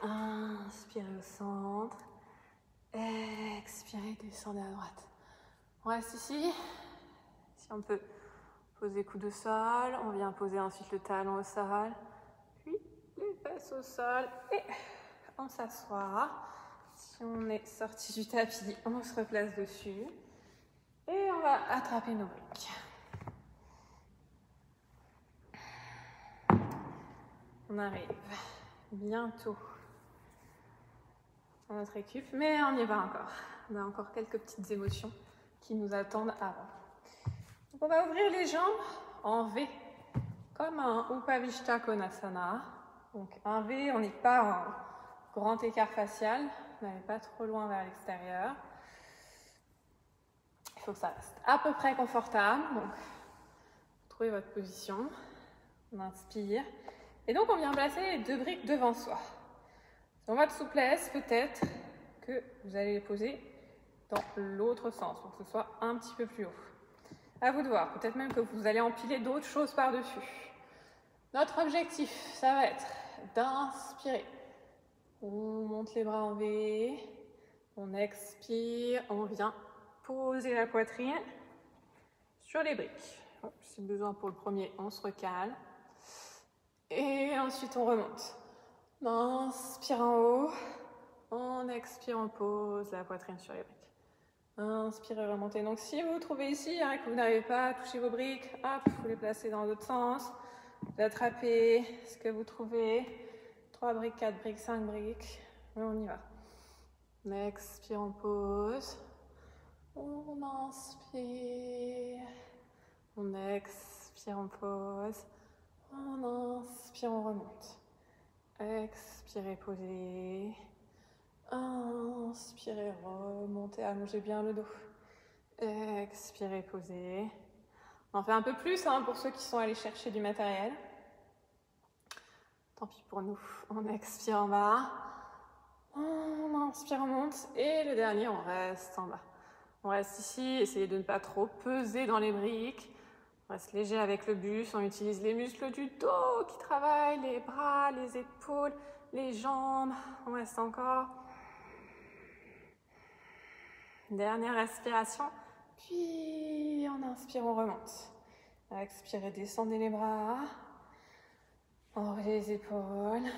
Inspirez au centre. Expirez, descendez à droite. On reste ici. Si on peut poser coude au sol, on vient poser ensuite le talon au sol, puis les fesses au sol et on s'assoit. Si on est sorti du tapis, on se replace dessus et on va attraper nos briques. On arrive bientôt à notre récup, mais on n'y va encore. On a encore quelques petites émotions qui nous attendent avant. Donc on va ouvrir les jambes en V, comme un Upavishta Konasana. Donc un V, on n'est pas en grand écart facial, on n'allez pas trop loin vers l'extérieur. Il faut que ça reste à peu près confortable. Donc, trouvez votre position. On inspire. Et donc, on vient placer les 2 briques devant soi. Dans votre souplesse, peut-être que vous allez les poser dans l'autre sens, pour que ce soit un petit peu plus haut. À vous de voir. Peut-être même que vous allez empiler d'autres choses par-dessus. Notre objectif, ça va être d'inspirer. On monte les bras en V. On expire. On vient poser la poitrine sur les briques. Si besoin pour le premier, on se recale. Et ensuite, on remonte. On inspire en haut. On expire, on pose la poitrine sur les briques. Inspirez, remontez. Donc, si vous vous trouvez ici, que vous n'arrivez pas à toucher vos briques, hop, vous les placez dans l'autre sens. Vous attrapez ce que vous trouvez. 3 briques, 4 briques, 5 briques. Et on y va. On expire, on pose. On inspire. On expire, on pose. On inspire, on remonte. Expirez, posez. Inspirez, remontez, allongez bien le dos. Expirez, posez. On en fait un peu plus pour ceux qui sont allés chercher du matériel. Tant pis pour nous. On expire en bas. On inspire, on monte. Et le dernier, on reste en bas. On reste ici. Essayez de ne pas trop peser dans les briques. On reste léger avec le buste. On utilise les muscles du dos qui travaillent, les bras, les épaules, les jambes. On reste encore. Dernière respiration. Puis on inspire, on remonte. Expirez, descendez les bras. Ouvrez les épaules.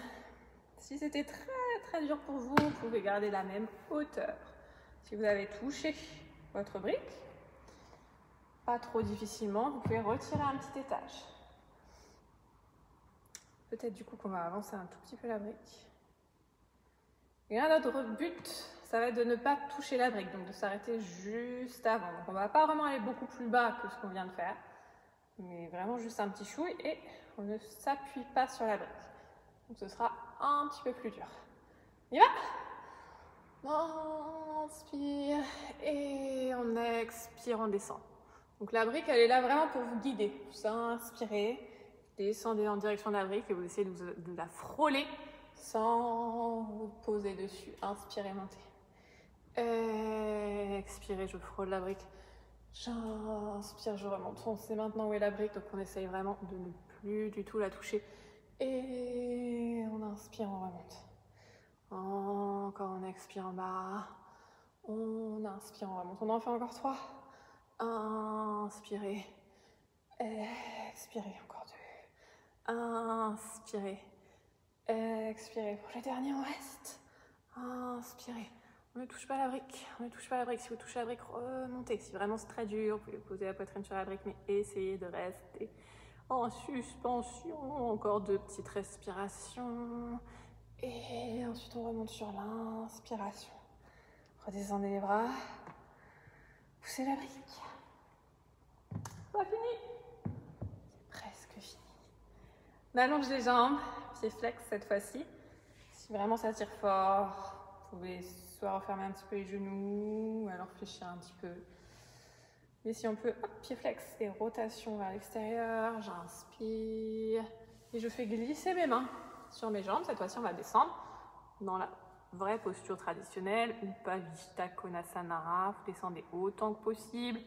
Si c'était très dur pour vous, vous pouvez garder la même hauteur. Si vous avez touché votre brique, pas trop difficilement, vous pouvez retirer un petit étage. Peut-être du coup qu'on va avancer un tout petit peu la brique. Et un autre but, ça va être de ne pas toucher la brique, donc de s'arrêter juste avant. Donc on ne va pas vraiment aller beaucoup plus bas que ce qu'on vient de faire, mais vraiment juste un petit chouille et on ne s'appuie pas sur la brique. Donc ce sera un petit peu plus dur. On y va ? On inspire et on expire, on descend. Donc la brique, elle est là vraiment pour vous guider. Vous inspirez, descendez en direction de la brique et vous essayez de la frôler sans vous poser dessus. Inspirez, montez. Expirez, je frôle la brique. J'inspire, je remonte. On sait maintenant où est la brique, donc on essaye vraiment de ne plus du tout la toucher. Et on inspire, on remonte. Encore on expire en bas. On inspire, on remonte. On en fait encore 3. Inspirez. Expirez, encore 2. Inspirez. Expirez. Pour le dernier, on reste. Inspirez. On ne touche pas la brique. On ne touche pas la brique. Si vous touchez la brique, remontez. Si vraiment c'est très dur, vous pouvez poser la poitrine sur la brique, mais essayez de rester en suspension. Encore 2 petites respirations. Et ensuite, on remonte sur l'inspiration. Redescendez les bras. Poussez la brique. Pas fini. C'est presque fini. On allonge les jambes. Pieds flex cette fois-ci. Si vraiment ça tire fort, vous pouvez soit refermer un petit peu les genoux, ou alors fléchir un petit peu. Mais si on peut, hop, pied flex et rotation vers l'extérieur. J'inspire. Et je fais glisser mes mains sur mes jambes. Cette fois-ci, on va descendre dans la vraie posture traditionnelle, Upavishta Konasana. Vous descendez autant que possible.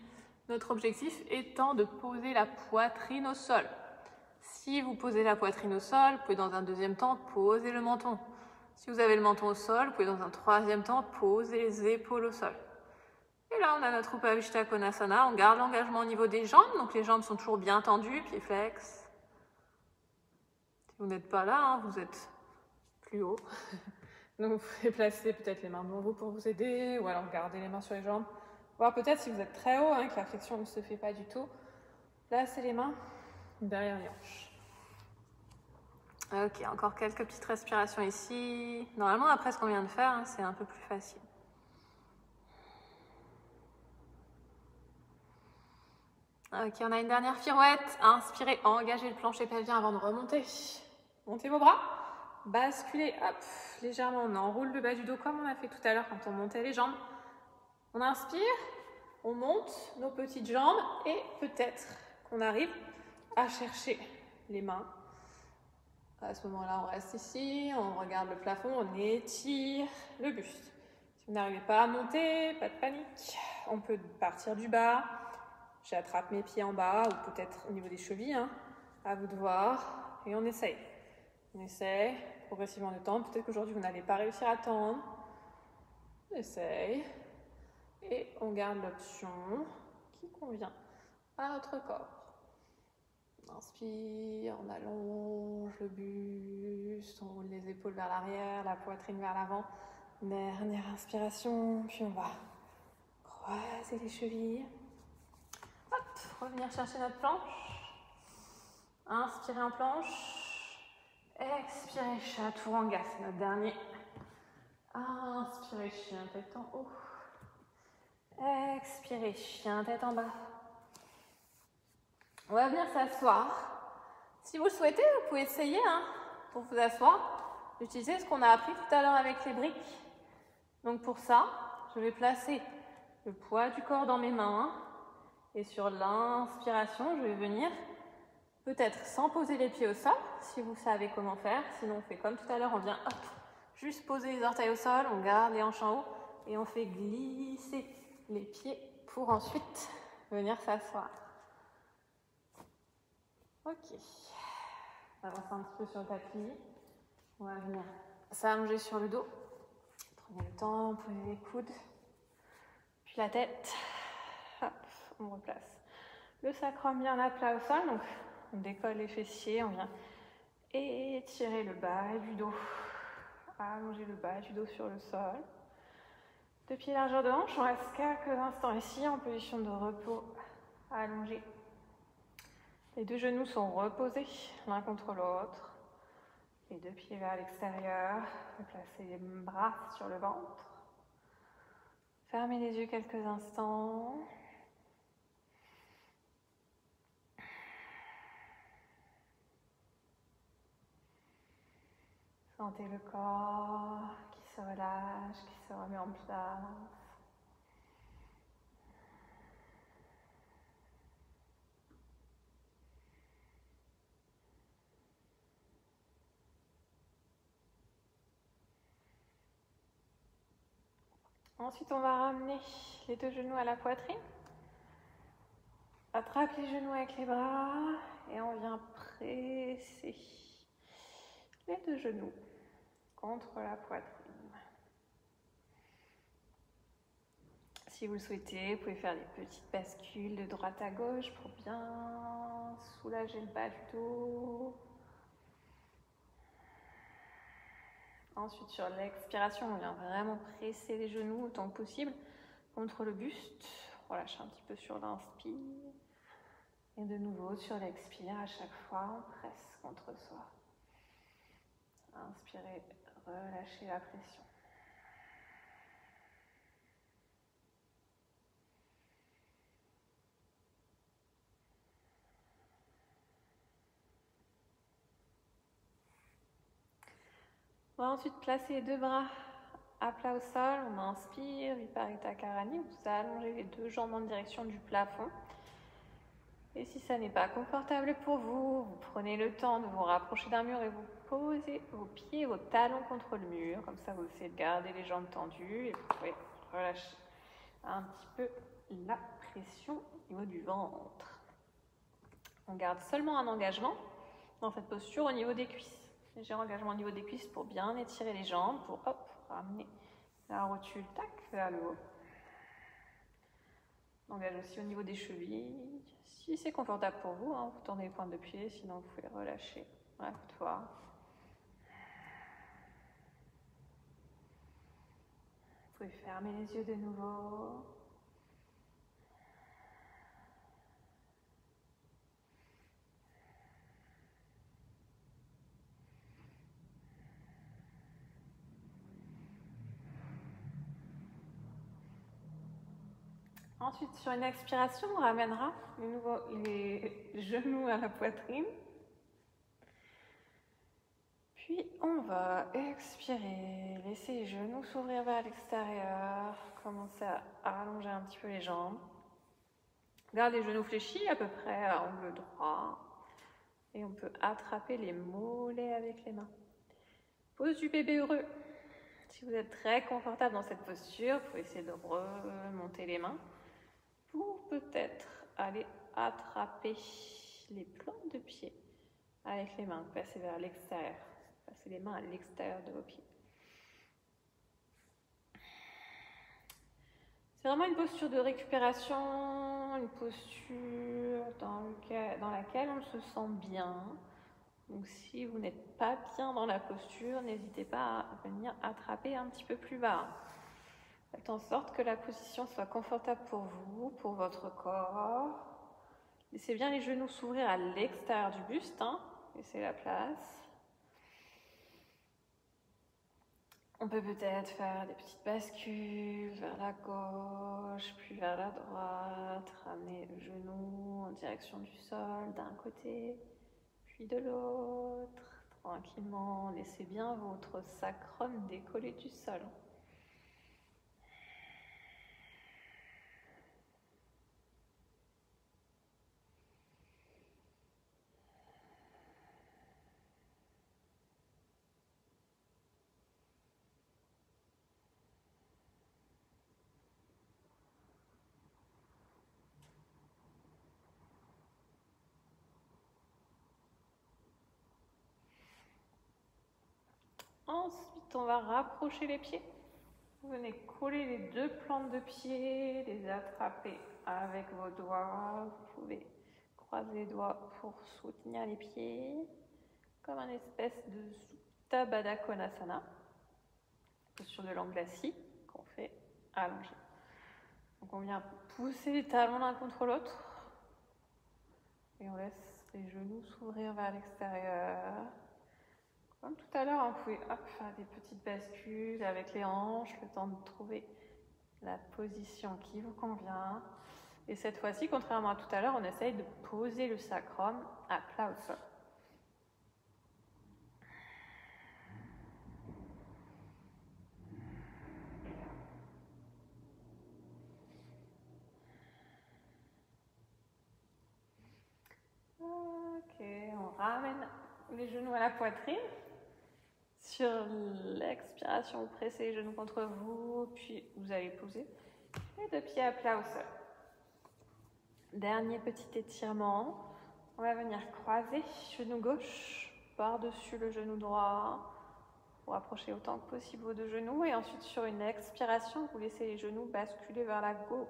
Notre objectif étant de poser la poitrine au sol. Si vous posez la poitrine au sol, vous pouvez dans un deuxième temps poser le menton. Si vous avez le menton au sol, vous pouvez dans un troisième temps poser les épaules au sol. Et là, on a notre Upavishta Konasana. On garde l'engagement au niveau des jambes. Donc les jambes sont toujours bien tendues, pieds flex. Si vous n'êtes pas là, vous êtes plus haut. Donc vous pouvez placer peut-être les mains devant vous pour vous aider, ou alors garder les mains sur les jambes. Voir peut-être si vous êtes très haut, que la flexion ne se fait pas du tout. Placez les mains derrière les hanches. Ok, encore quelques petites respirations ici. Normalement, après ce qu'on vient de faire, c'est un peu plus facile. Ok, on a une dernière pirouette. Inspirez, engagez le plancher pelvien avant de remonter. Montez vos bras. Basculez, hop, légèrement. On enroule le bas du dos comme on a fait tout à l'heure quand on montait les jambes. On inspire, on monte nos petites jambes et peut-être qu'on arrive à chercher les mains. À ce moment-là, on reste ici, on regarde le plafond, on étire le buste. Si vous n'arrivez pas à monter, pas de panique. On peut partir du bas. J'attrape mes pieds en bas ou peut-être au niveau des chevilles. À vous de voir. Et on essaye. On essaye progressivement de tendre. Peut-être qu'aujourd'hui, vous n'allez pas réussir à tendre. On essaye. Et on garde l'option qui convient à notre corps. On inspire, on allonge le buste, on roule les épaules vers l'arrière, la poitrine vers l'avant. Dernière inspiration, puis on va croiser les chevilles. Hop, revenir chercher notre planche. Inspirez en planche. Expirez, chaturanga, c'est notre dernier. Inspirez, chien, tête en haut. Expirez, chien, tête en bas. On va venir s'asseoir. Si vous le souhaitez, vous pouvez essayer pour vous asseoir, d'utiliser ce qu'on a appris tout à l'heure avec les briques. Donc pour ça, je vais placer le poids du corps dans mes mains et sur l'inspiration, je vais venir peut-être sans poser les pieds au sol, si vous savez comment faire. Sinon, on fait comme tout à l'heure, on vient juste poser les orteils au sol, on garde les hanches en haut et on fait glisser les pieds pour ensuite venir s'asseoir. Ok, on avance un petit peu sur le tapis. On va venir s'allonger sur le dos. Prenez le temps, posez les coudes, puis la tête. Hop, on replace le sacrum bien à plat au sol. Donc, on décolle les fessiers, on vient étirer le bas du dos. Allonger le bas du dos sur le sol. 2 pieds largeur de hanche, on reste quelques instants ici en position de repos allongé. Les 2 genoux sont reposés l'un contre l'autre. Les 2 pieds vers l'extérieur. Placez les bras sur le ventre. Fermez les yeux quelques instants. Sentez le corps qui se relâche, qui se remet en place. Ensuite, on va ramener les 2 genoux à la poitrine. Attrape les genoux avec les bras et on vient presser les 2 genoux contre la poitrine. Si vous le souhaitez, vous pouvez faire des petites bascules de droite à gauche pour bien soulager le bas du dos. Ensuite, sur l'expiration, on vient vraiment presser les genoux autant que possible contre le buste. Relâche un petit peu sur l'inspire. Et de nouveau, sur l'expire, à chaque fois, on presse contre soi. Inspirez, relâchez la pression. On va ensuite placer les 2 bras à plat au sol. On inspire, Viparita Karani. Vous allongez les 2 jambes en direction du plafond. Et si ça n'est pas confortable pour vous, vous prenez le temps de vous rapprocher d'un mur et vous posez vos pieds, vos talons contre le mur. Comme ça, vous essayez de garder les jambes tendues et vous pouvez relâcher un petit peu la pression au niveau du ventre. On garde seulement un engagement dans cette posture au niveau des cuisses. Léger engagement au niveau des cuisses pour bien étirer les jambes, pour ramener la rotule vers le haut. On engage aussi au niveau des chevilles. Si c'est confortable pour vous, vous tendez les pointes de pied, sinon vous pouvez relâcher à vous de voir. Vous pouvez fermer les yeux de nouveau. Ensuite, sur une expiration, on ramènera les genoux à la poitrine. Puis, on va expirer, laisser les genoux s'ouvrir vers l'extérieur, commencer à allonger un petit peu les jambes. Garde les genoux fléchis à peu près à angle droit. Et on peut attraper les mollets avec les mains. Pose du bébé heureux. Si vous êtes très confortable dans cette posture, vous pouvez essayer de remonter les mains pour peut-être aller attraper les plantes de pied avec les mains. Passer vers l'extérieur. Passez les mains à l'extérieur de vos pieds. C'est vraiment une posture de récupération, une posture dans laquelle on se sent bien. Donc si vous n'êtes pas bien dans la posture, n'hésitez pas à venir attraper un petit peu plus bas. Faites en sorte que la position soit confortable pour vous, pour votre corps. Laissez bien les genoux s'ouvrir à l'extérieur du buste, laissez la place. On peut peut-être faire des petites bascules vers la gauche, puis vers la droite, ramener le genou en direction du sol d'un côté, puis de l'autre. Tranquillement, laissez bien votre sacrum décoller du sol. Ensuite, on va rapprocher les pieds. Vous venez coller les deux plantes de pied, les attraper avec vos doigts. Vous pouvez croiser les doigts pour soutenir les pieds, comme un espèce de Supta Baddha Konasana, posture de l'anglassie qu'on fait allongé. Donc on vient pousser les talons l'un contre l'autre et on laisse les genoux s'ouvrir vers l'extérieur. Comme tout à l'heure, vous pouvez faire des petites bascules avec les hanches, le temps de trouver la position qui vous convient. Et cette fois-ci, contrairement à tout à l'heure, on essaye de poser le sacrum à plat au sol. Ok, on ramène les genoux à la poitrine. Sur l'expiration, vous pressez les genoux contre vous, puis vous allez poser les deux pieds à plat au sol. Dernier petit étirement. On va venir croiser genou gauche par-dessus le genou droit pour approcher autant que possible vos deux genoux. Et ensuite, sur une expiration, vous laissez les genoux basculer vers la gauche.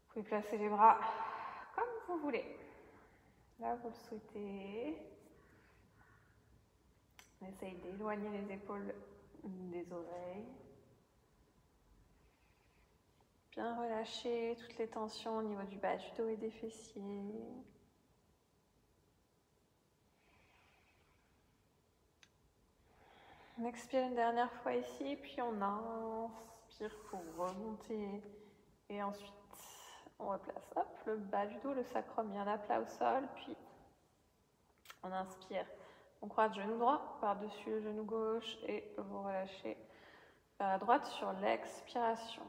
Vous pouvez placer les bras comme vous voulez. Là, vous le souhaitez. On essaye d'éloigner les épaules des oreilles. Bien relâcher toutes les tensions au niveau du bas du dos et des fessiers. On expire une dernière fois ici, puis on inspire pour remonter. Et ensuite, on replace le bas du dos, le sacrum bien à plat au sol, puis on inspire. On croise le genou droit par-dessus le genou gauche et vous relâchez vers la droite sur l'expiration.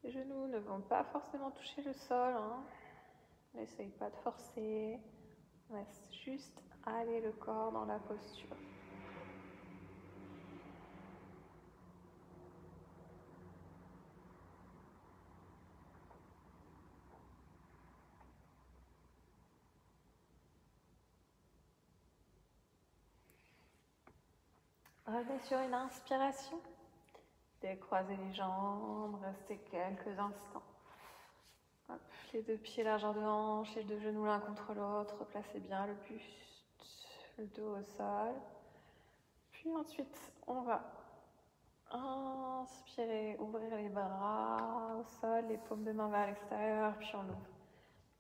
Les genoux ne vont pas forcément toucher le sol. N'essaye pas de forcer. On laisse juste aller le corps dans la posture. Revenez sur une inspiration. Décroisez les jambes, restez quelques instants. Hop, les deux pieds largeur de hanche, les deux genoux l'un contre l'autre. Placez bien le buste, le dos au sol. Puis ensuite, on va inspirer, ouvrir les bras au sol, les paumes de main vers l'extérieur. Puis on ouvre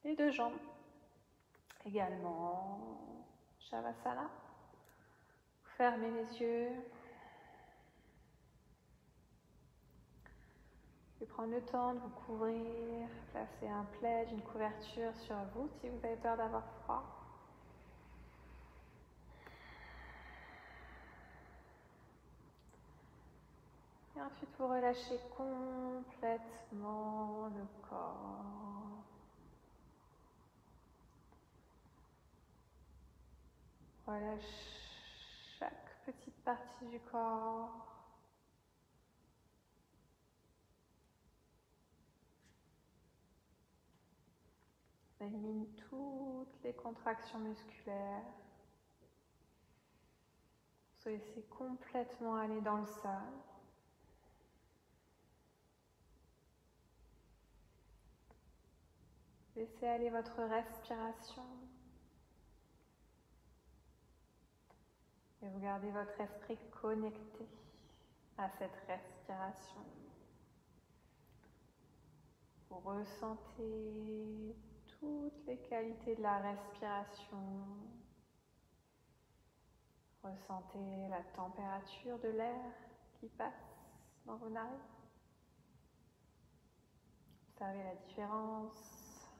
les deux jambes également. Shavasana. Fermez les yeux. Puis prendre le temps de vous couvrir, placer un plaid, une couverture sur vous si vous avez peur d'avoir froid. Et ensuite vous relâchez complètement le corps. Relâche chaque petite partie du corps. On élimine toutes les contractions musculaires. Se laissez complètement aller dans le sol. Laissez aller votre respiration. Et vous gardez votre esprit connecté à cette respiration. Vous ressentez toutes les qualités de la respiration. Ressentez la température de l'air qui passe dans vos narines. Observez la différence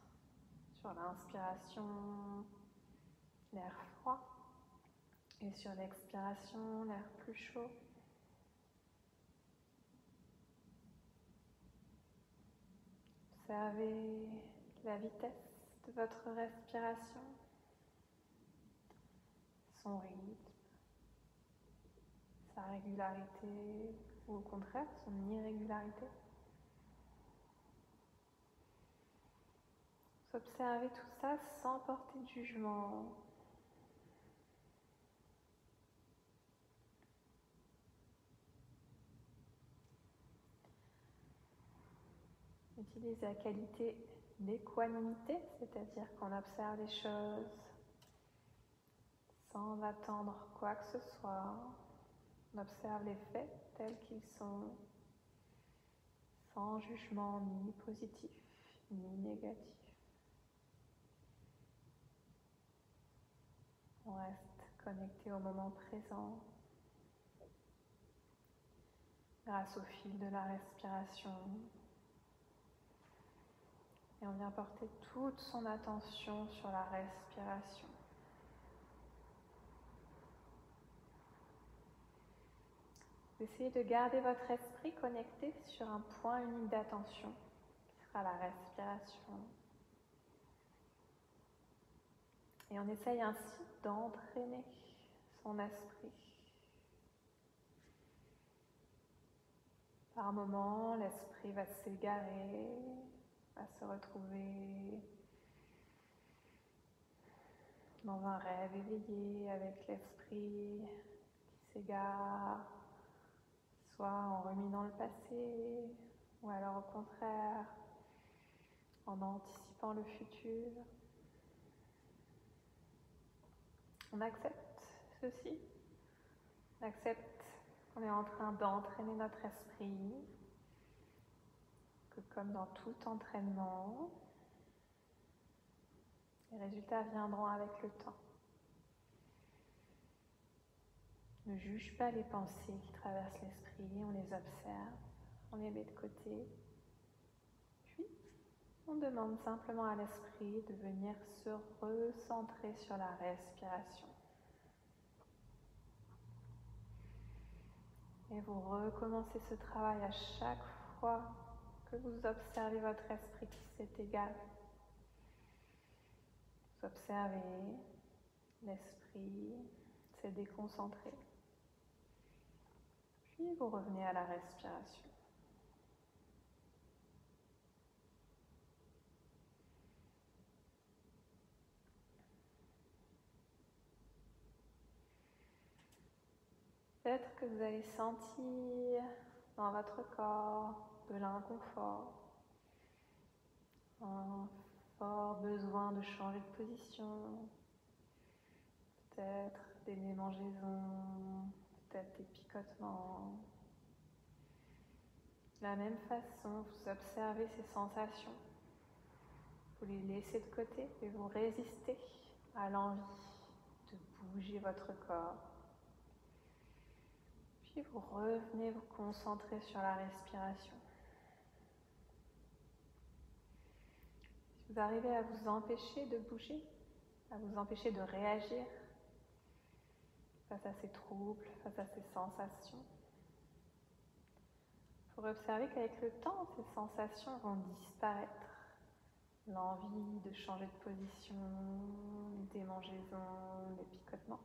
sur l'inspiration, l'air froid, et sur l'expiration, l'air plus chaud. Observez la vitesse de votre respiration, son rythme, sa régularité ou au contraire son irrégularité. Vous observez tout ça sans porter de jugement. Utilisez la qualité d'équanimité, c'est-à-dire qu'on observe les choses sans attendre quoi que ce soit. On observe les faits tels qu'ils sont, sans jugement ni positif ni négatif. On reste connecté au moment présent grâce au fil de la respiration. Et on vient porter toute son attention sur la respiration. Essayez de garder votre esprit connecté sur un point unique d'attention, qui sera la respiration. Et on essaye ainsi d'entraîner son esprit. Par moments, l'esprit va s'égarer, va se retrouver dans un rêve éveillé avec l'esprit qui s'égare, soit en ruminant le passé, ou alors au contraire, en anticipant le futur. On accepte ceci, on accepte qu'on est en train d'entraîner notre esprit, que comme dans tout entraînement, les résultats viendront avec le temps. Ne juge pas les pensées qui traversent l'esprit, on les observe, on les met de côté. Puis, on demande simplement à l'esprit de venir se recentrer sur la respiration. Et vous recommencez ce travail à chaque fois que vous observez votre esprit qui s'est égaré. Vous observez l'esprit s'est déconcentré. Puis vous revenez à la respiration. Peut-être que vous allez sentir dans votre corps de l'inconfort, un fort besoin de changer de position, peut-être des démangeaisons, peut-être des picotements. De la même façon, vous observez ces sensations, vous les laissez de côté et vous résistez à l'envie de bouger votre corps. Puis vous revenez vous concentrer sur la respiration. Si vous arrivez à vous empêcher de bouger, à vous empêcher de réagir face à ces troubles, face à ces sensations, vous observez qu'avec le temps, ces sensations vont disparaître. L'envie de changer de position, les démangeaisons, les picotements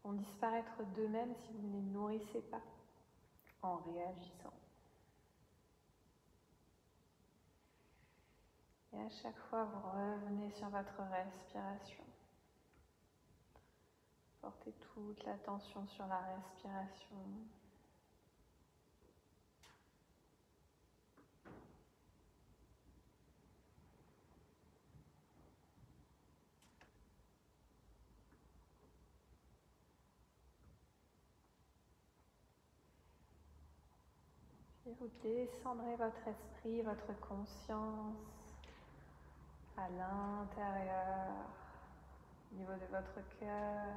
vont disparaître d'eux-mêmes si vous ne les nourrissez pas en réagissant. Et à chaque fois, vous revenez sur votre respiration. Portez toute l'attention sur la respiration. Et vous descendrez votre esprit, votre conscience à l'intérieur, au niveau de votre cœur,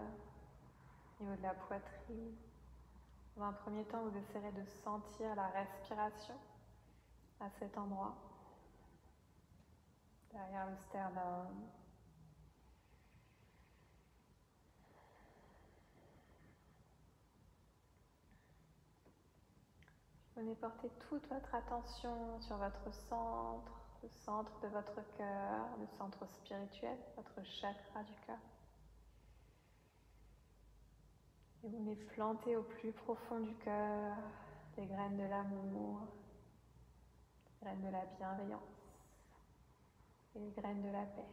au niveau de la poitrine. Dans un premier temps, vous essaierez de sentir la respiration à cet endroit, derrière le sternum. Venez porter toute votre attention sur votre centre, le centre de votre cœur, le centre spirituel, votre chakra du cœur. Et vous venez planter au plus profond du cœur les graines de l'amour, les graines de la bienveillance et les graines de la paix.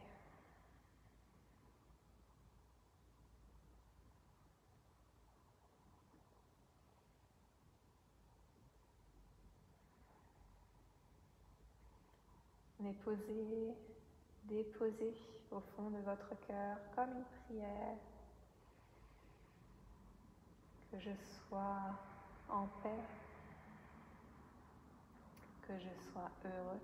Venez poser, déposer au fond de votre cœur comme une prière. Que je sois en paix, que je sois heureux,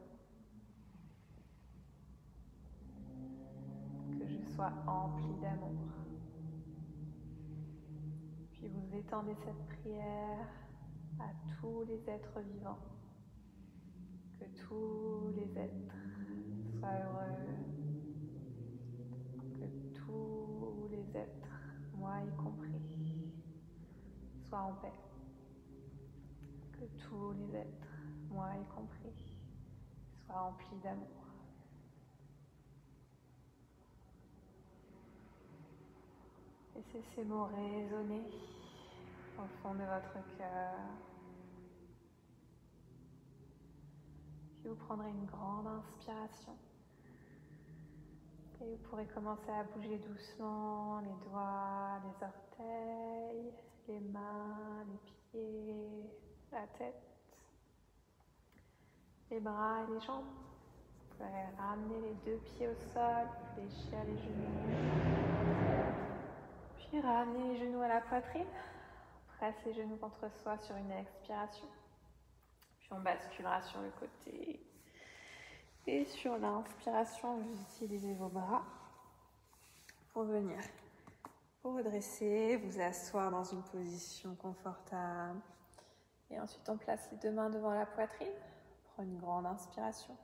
que je sois empli d'amour. Puis vous étendez cette prière à tous les êtres vivants. Que tous les êtres soient heureux, que tous les êtres, moi y compris, soient en paix. Que tous les êtres, moi y compris, soient emplis d'amour. Laissez ces mots résonner au fond de votre cœur. Puis vous prendrez une grande inspiration. Et vous pourrez commencer à bouger doucement les doigts, les orteils, les mains, les pieds, la tête, les bras et les jambes. Vous pouvez ramener les deux pieds au sol, fléchir les genoux. Puis ramener les genoux à la poitrine. Presse les genoux contre soi sur une expiration. Puis on basculera sur le côté. Et sur l'inspiration, vous utilisez vos bras pour venir vous redresser, vous asseoir dans une position confortable. Et ensuite, on place les deux mains devant la poitrine. On prend une grande inspiration.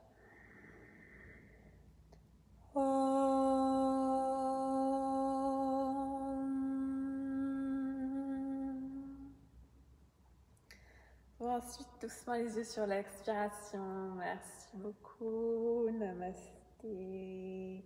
Ensuite, doucement les yeux sur l'expiration. Merci beaucoup. Namasté.